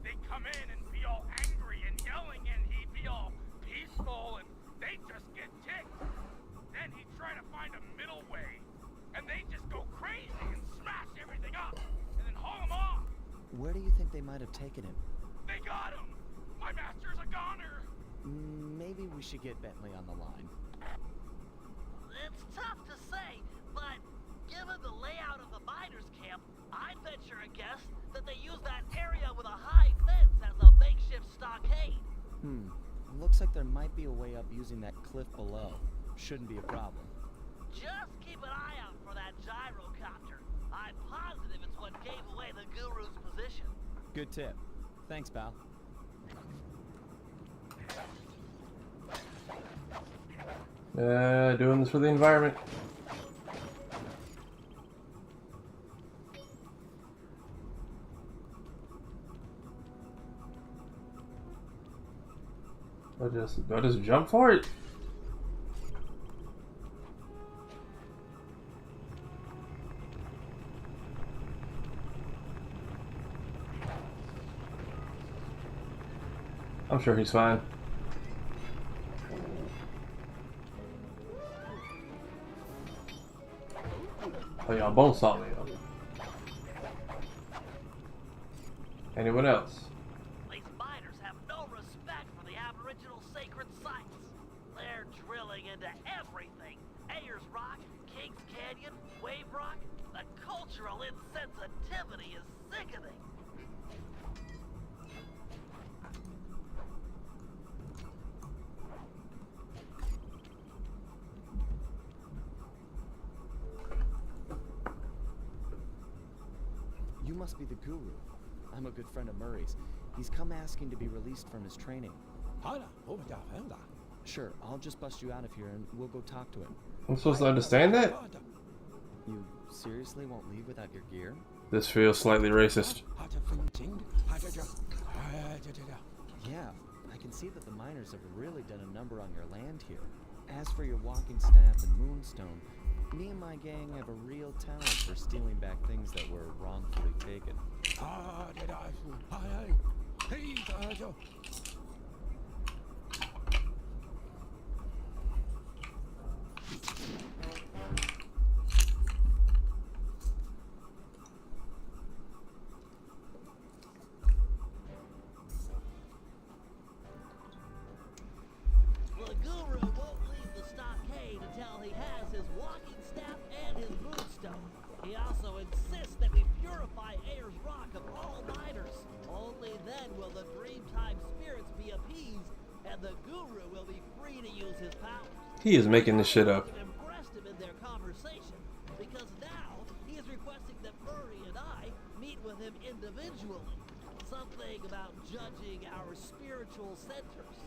Speaker 8: They come in and be all angry and yelling, and he'd be all peaceful, and they'd just get ticked. Then he'd try to find a middle way, and they'd just go crazy and smash everything up, and then haul him off.
Speaker 6: Where do you think they might have taken him?
Speaker 8: They got him! My master's a goner!
Speaker 6: Maybe we should get Bentley on the line.
Speaker 7: It's tough to say, but given the layout of the miners' camp, I'd venture a guess that they use that area with a high fence as a makeshift stockade.
Speaker 6: Looks like there might be a way up using that cliff below. Shouldn't be a problem.
Speaker 7: Just keep an eye out for that gyrocopter. I'm positive it's what gave away the guru's position.
Speaker 6: Good tip. Thanks, pal.
Speaker 4: Doing this for the environment. Do I just jump for it? I'm sure he's fine. Oh, y'all both saw me. Anyone else?
Speaker 7: These miners have no respect for the Aboriginal sacred sites. They're drilling into everything. Ayers Rock, Kings Canyon, Wave Rock. The cultural insensitivity is sickening.
Speaker 6: You must be the guru. I'm a good friend of Murray's. He's come asking to be released from his training. Sure, I'll just bust you out of here and we'll go talk to him.
Speaker 4: I'm supposed to understand that?
Speaker 6: You seriously won't leave without your gear?
Speaker 4: This feels slightly racist.
Speaker 6: Yeah, I can see that the miners have really done a number on your land here. As for your walking staff and moonstone, me and my gang have a real talent for stealing back things that were wrongfully taken.
Speaker 7: The guru won't leave the stockade until he has his walking staff and his moonstone. He also insists that we purify Ayers Rock of all miners. Only then will the Dreamtime spirits be appeased, and the guru will be free to use his powers.
Speaker 4: He is making this shit up.
Speaker 7: Impressed him in their conversation, because now he is requesting that Murray and I meet with him individually. Something about judging our spiritual centers.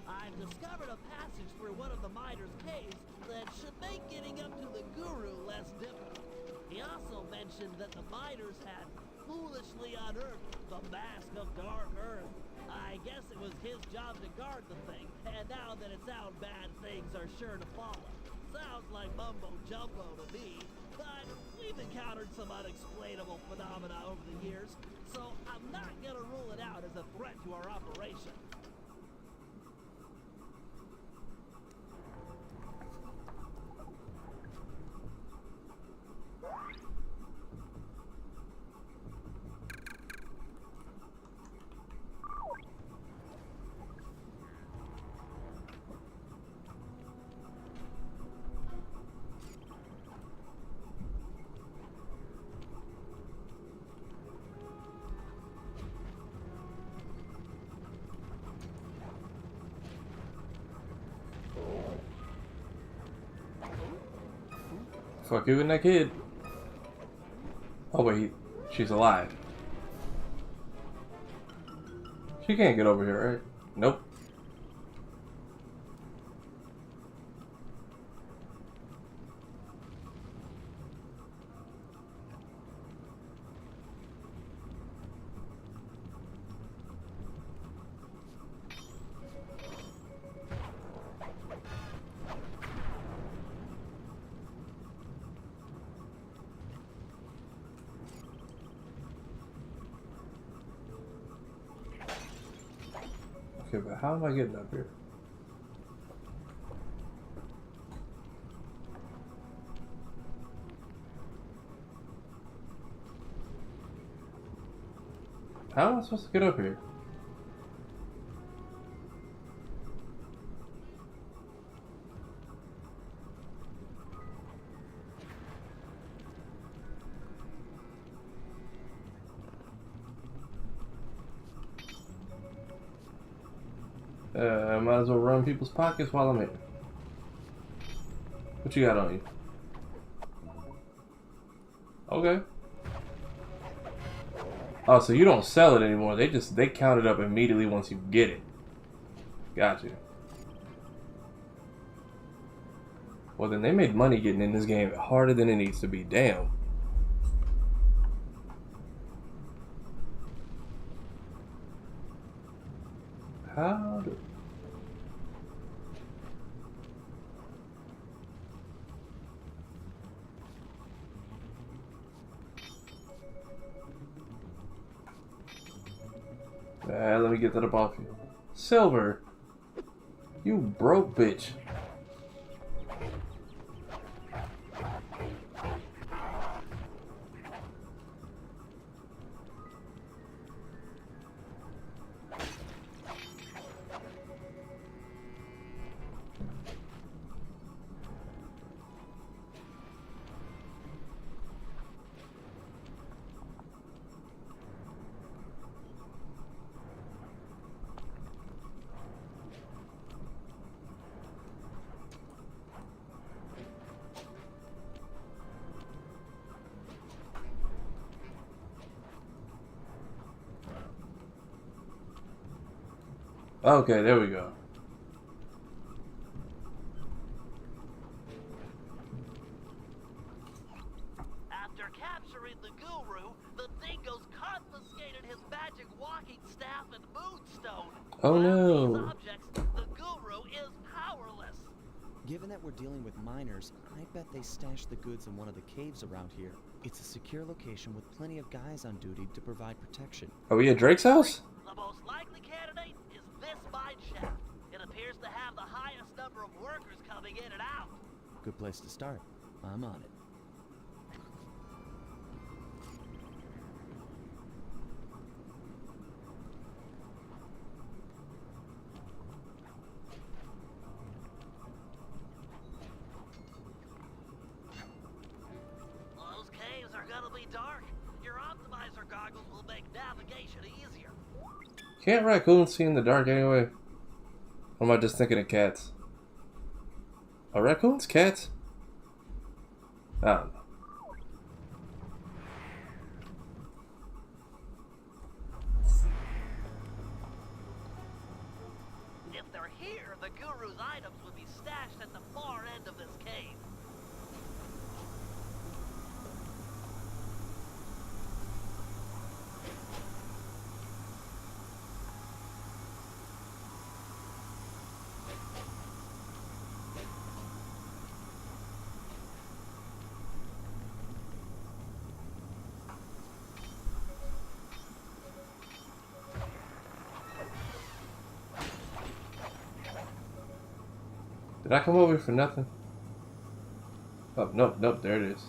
Speaker 7: I've discovered a passage through one of the miners' caves that should make getting up to the guru less difficult. He also mentioned that the miners had foolishly unearthed the Mask of Dark Earth. I guess it was his job to guard the thing, and now that it's out, bad things are sure to follow. Sounds like mumbo-jumbo to me, but we've encountered some unexplainable phenomena over the years, so I'm not gonna rule it out as a threat to our operation.
Speaker 4: Fuck you and that kid. Oh wait, she's alive. She can't get over here, right? Nope. Okay, but how am I getting up here? How am I supposed to get up here? I might as well run people's pockets while I'm here. What you got on you? Okay. Oh, so you don't sell it anymore. They count it up immediately once you get it. Got you. Well, then they made money getting in this game harder than it needs to be. Damn. How do... let me get that up off you. Silver. You broke bitch. Okay, there we go.
Speaker 7: After capturing the guru, the dingoes confiscated his magic walking staff and moonstone.
Speaker 4: Oh
Speaker 7: Without
Speaker 4: no.
Speaker 7: these objects, the guru is powerless.
Speaker 6: Given that we're dealing with miners, I bet they stashed the goods in one of the caves around here. It's a secure location with plenty of guys on duty to provide protection.
Speaker 4: Are we at Drake's house?
Speaker 7: The most likely candidate is this mine shaft. It appears to have the highest number of workers coming in and out.
Speaker 6: Good place to start. I'm on it.
Speaker 7: Those caves are gonna be dark. Your optimizer goggles will make navigation easier.
Speaker 4: Can't raccoons see in the dark anyway? Or am I just thinking of cats? Are raccoons cats? I don't know.
Speaker 7: If they're here, the guru's items would be stashed at the far end of this cave.
Speaker 4: Did I come over here for nothing? Oh, nope, nope, there it is.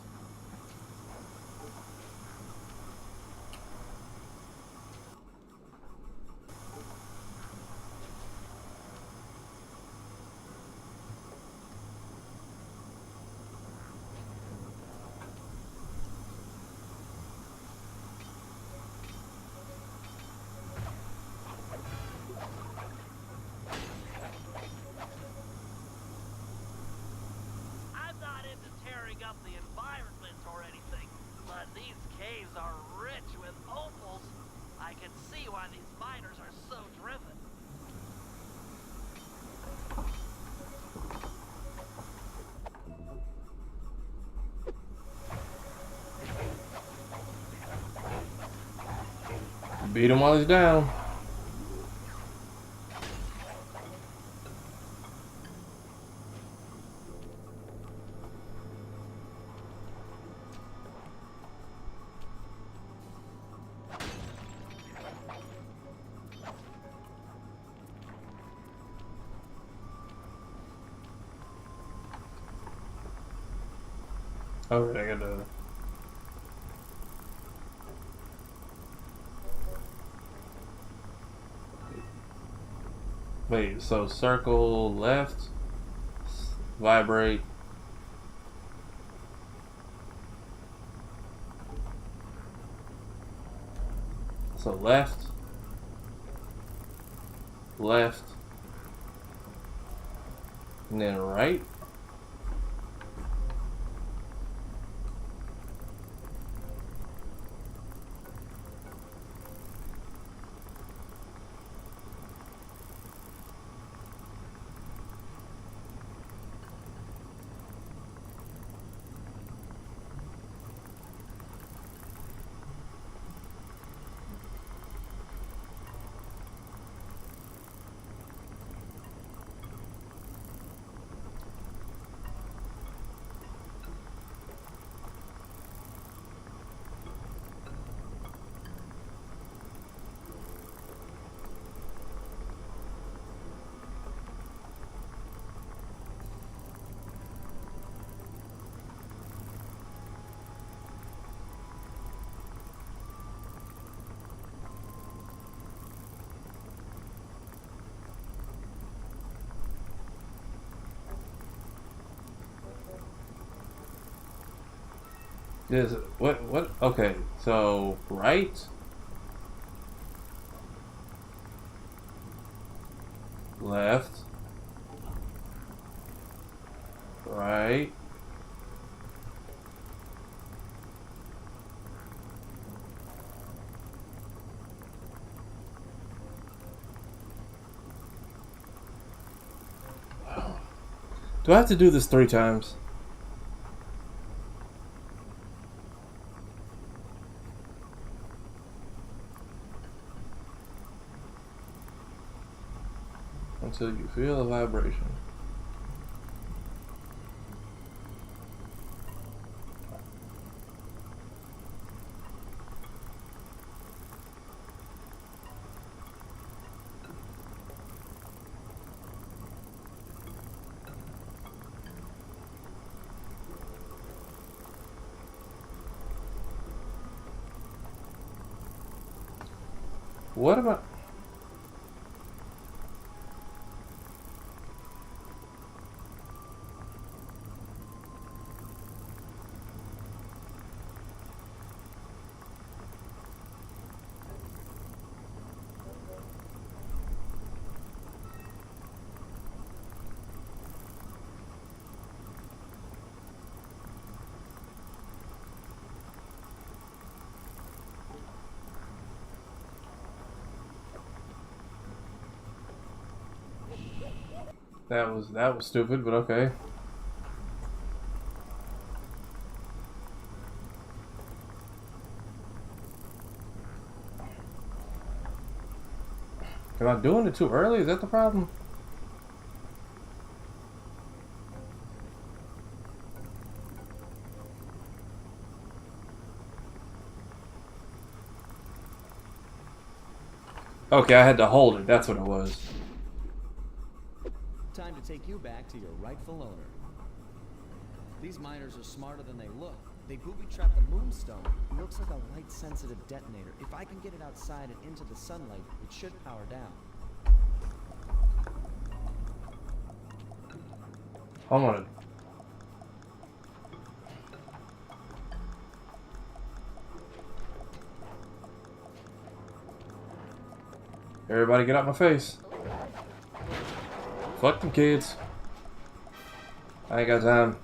Speaker 7: I'm not into tearing up the environment or anything, but these caves are rich with opals. I can see why these miners are so driven.
Speaker 4: Beat him while he's down. Alright, I gotta. Wait, so circle left, vibrate. So left, left, and then right. Is what? Okay, so right, left, right, Do I have to do this 3 times? Until you feel a vibration. What about... That was stupid, but okay. Am I doing it too early? Is that the problem? Okay, I had to hold it. That's what it was.
Speaker 6: Time to take you back to your rightful owner. These miners are smarter than they look. They booby-trapped the moonstone. It looks like a light-sensitive detonator. If I can get it outside and into the sunlight, it should power down.
Speaker 4: Hold on. Everybody get out my face. Fuck them kids. I ain't got time.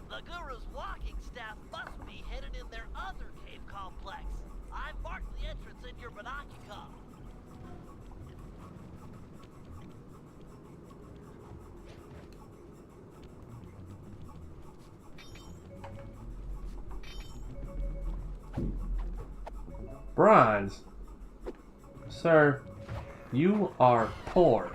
Speaker 7: The Guru's walking staff must be hidden in their other cave complex. I marked the entrance in your binocular.
Speaker 4: Bronze. Sir, you are poor.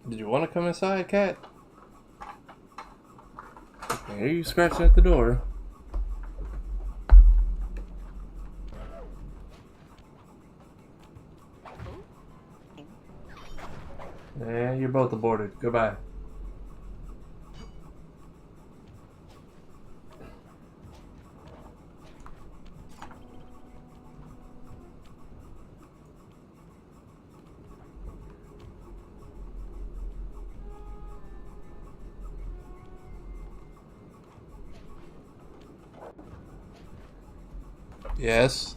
Speaker 4: Did you want to come inside, cat? I hear you scratching at the door. Yeah, you're both aborted. Goodbye. Yes.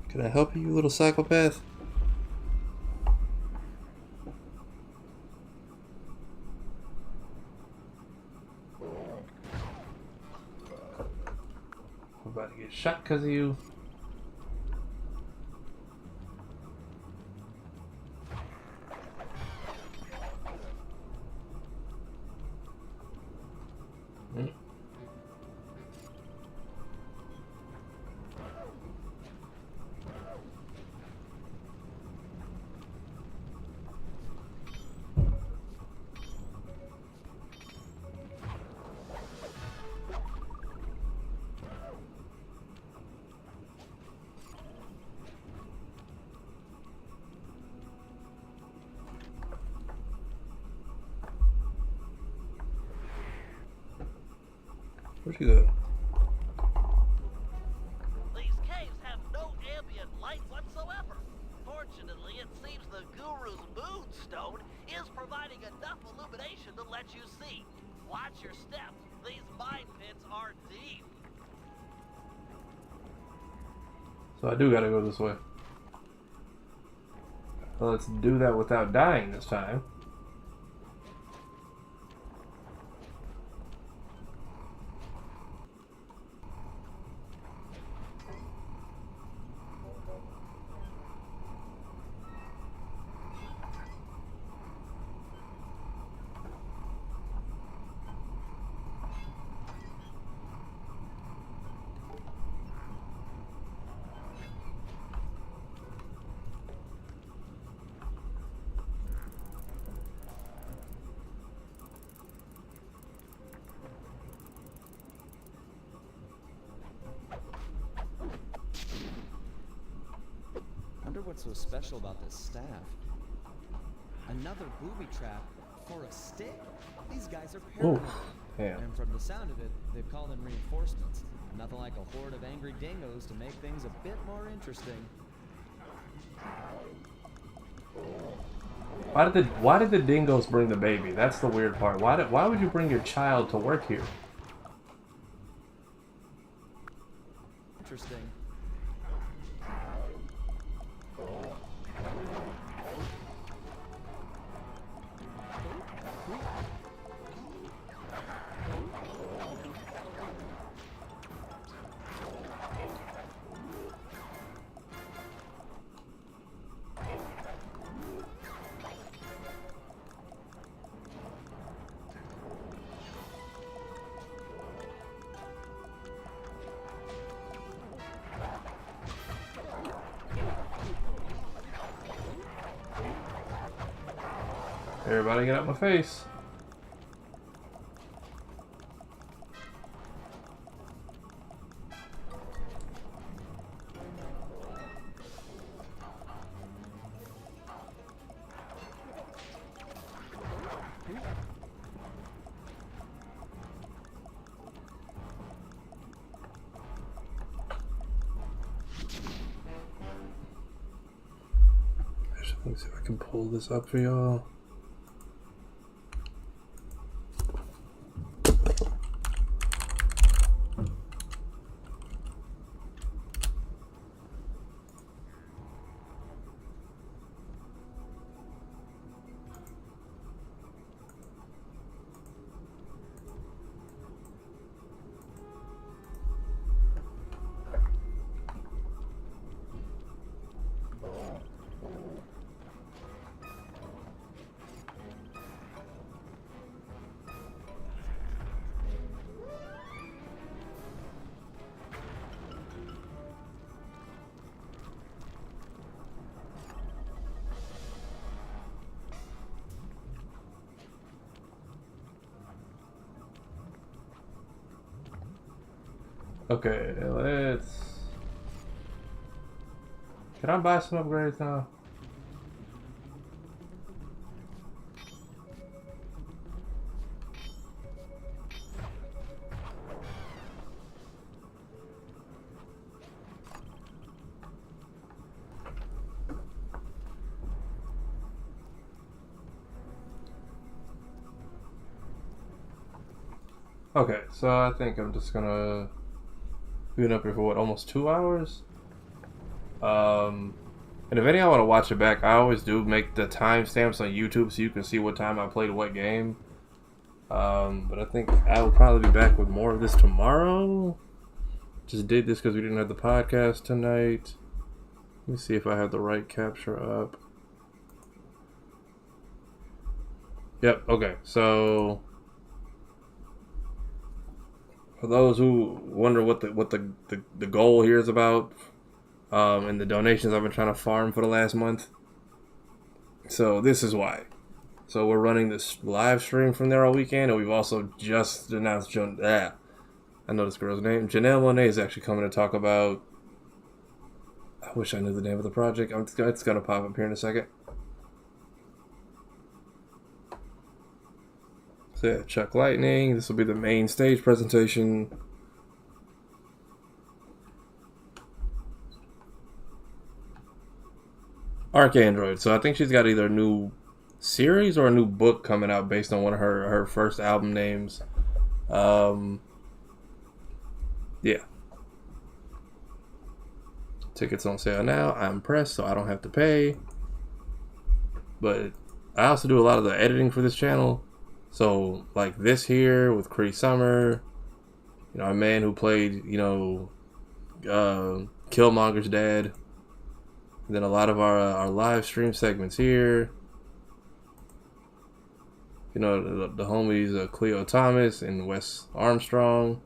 Speaker 4: Can I help you, you little psychopath? I'm about to get shot because of you. Where'd you go?
Speaker 7: These caves have no ambient light whatsoever. Fortunately, it seems the Guru's moonstone is providing enough illumination to let you see. Watch your steps. These mine pits are deep.
Speaker 4: So I do gotta go this way. Well, let's do that without dying this time.
Speaker 6: Wonder what's so special about this staff. Another booby trap for a stick? These guys are paranoid.
Speaker 4: Damn.
Speaker 6: And from the sound of it, they've called in reinforcements. Nothing like a horde of angry dingoes to make things a bit more interesting.
Speaker 4: Why did the dingoes bring the baby? That's the weird part. Why would you bring your child to work here?
Speaker 6: Interesting.
Speaker 4: Everybody get out my face. Let me see if I can pull this up for y'all. Okay, let's... Can I buy some upgrades now? Okay, so I think I'm just gonna... Been up here for what, almost 2 hours? And if any of y'all want to watch it back, I always do make the timestamps on YouTube so you can see what time I played what game. But I think I will probably be back with more of this tomorrow. Just did this because we didn't have the podcast tonight. Let me see if I have the right capture up. Yep, okay, so... For those who wonder what the goal here is about, and the donations I've been trying to farm for the last month. So this is why. So we're running this live stream from there all weekend, and we've also just announced I know this girl's name. Janelle Monáe is actually coming to talk about... I wish I knew the name of the project. It's going to pop up here in a second. So yeah, Chuck Lightning. This will be the main stage presentation. Arcandroid. So I think she's got either a new series or a new book coming out based on one of her first album names. Yeah. Tickets on sale now. I'm pressed, so I don't have to pay. But I also do a lot of the editing for this channel. So like this here with Cree Summer, you know, a man who played, you know, Killmonger's dad. And then a lot of our live stream segments here. You know, the homies Cleo Thomas and Wes Armstrong.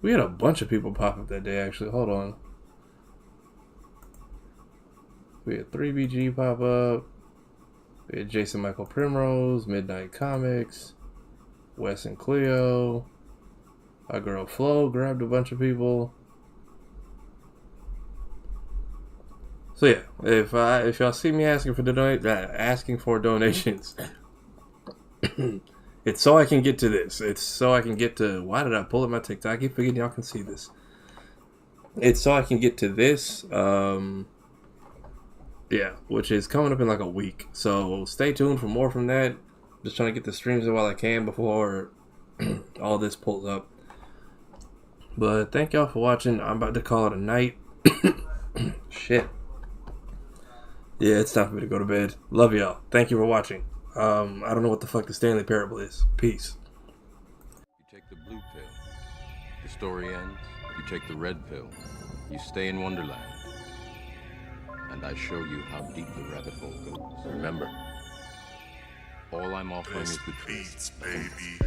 Speaker 4: We had a bunch of people pop up that day, actually. Hold on. We had 3BG pop up. We had Jason Michael Primrose, Midnight Comics, Wes and Cleo. Our girl Flo grabbed a bunch of people. So yeah, if y'all see me asking for donations, it's so I can get to this. It's so I can get to. Why did I pull up my TikTok? I keep forgetting y'all can see this. It's so I can get to this. Yeah, which is coming up in like a week. So stay tuned for more from that. Just trying to get the streams in while I can before all this pulls up. But thank y'all for watching. I'm about to call it a night. Shit. Yeah, it's time for me to go to bed. Love y'all. Thank you for watching. I don't know what the fuck the Stanley Parable is. Peace.
Speaker 1: You take the blue pill. The story ends. You take the red pill. You stay in Wonderland. And I show you how deep the rabbit hole goes. Remember, all I'm offering is the truth.
Speaker 2: Beats, baby.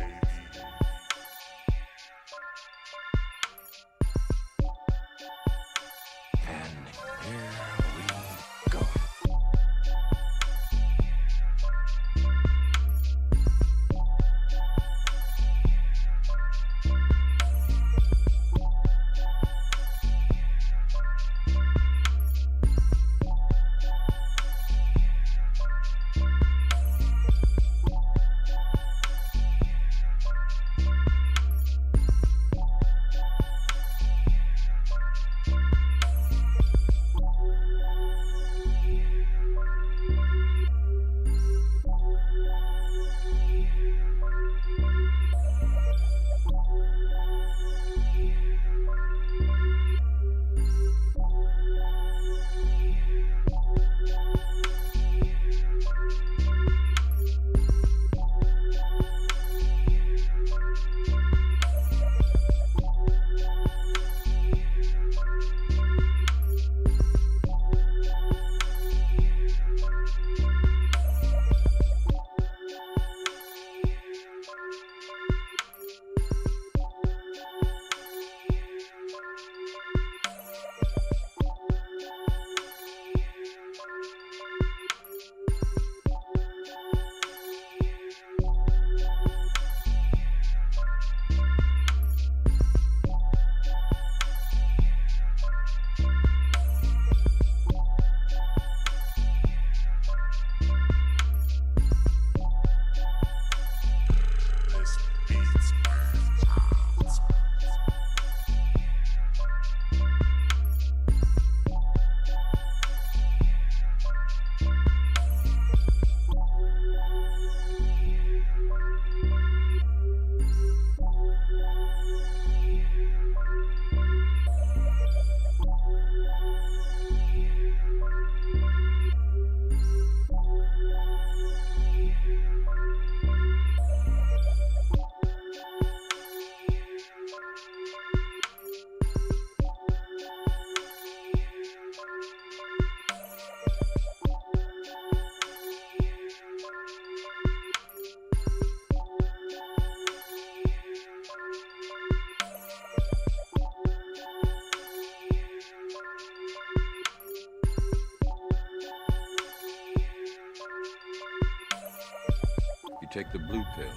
Speaker 1: You take the blue pill.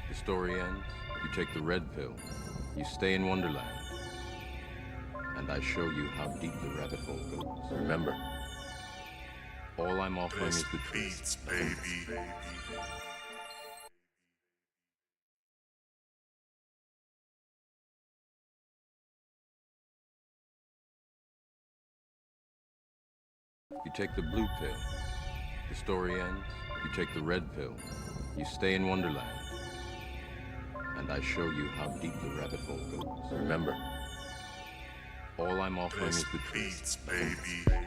Speaker 1: The story ends. You take the red pill. You stay in Wonderland. And I show you how deep the rabbit hole goes. Remember, all I'm offering is the truth.
Speaker 2: Beats, baby.
Speaker 1: You take the blue pill. The story ends. You take the red pill. You stay in Wonderland. And I show you how deep the rabbit hole goes. Remember, all I'm offering is
Speaker 2: Best
Speaker 1: the truth.
Speaker 2: beats, baby.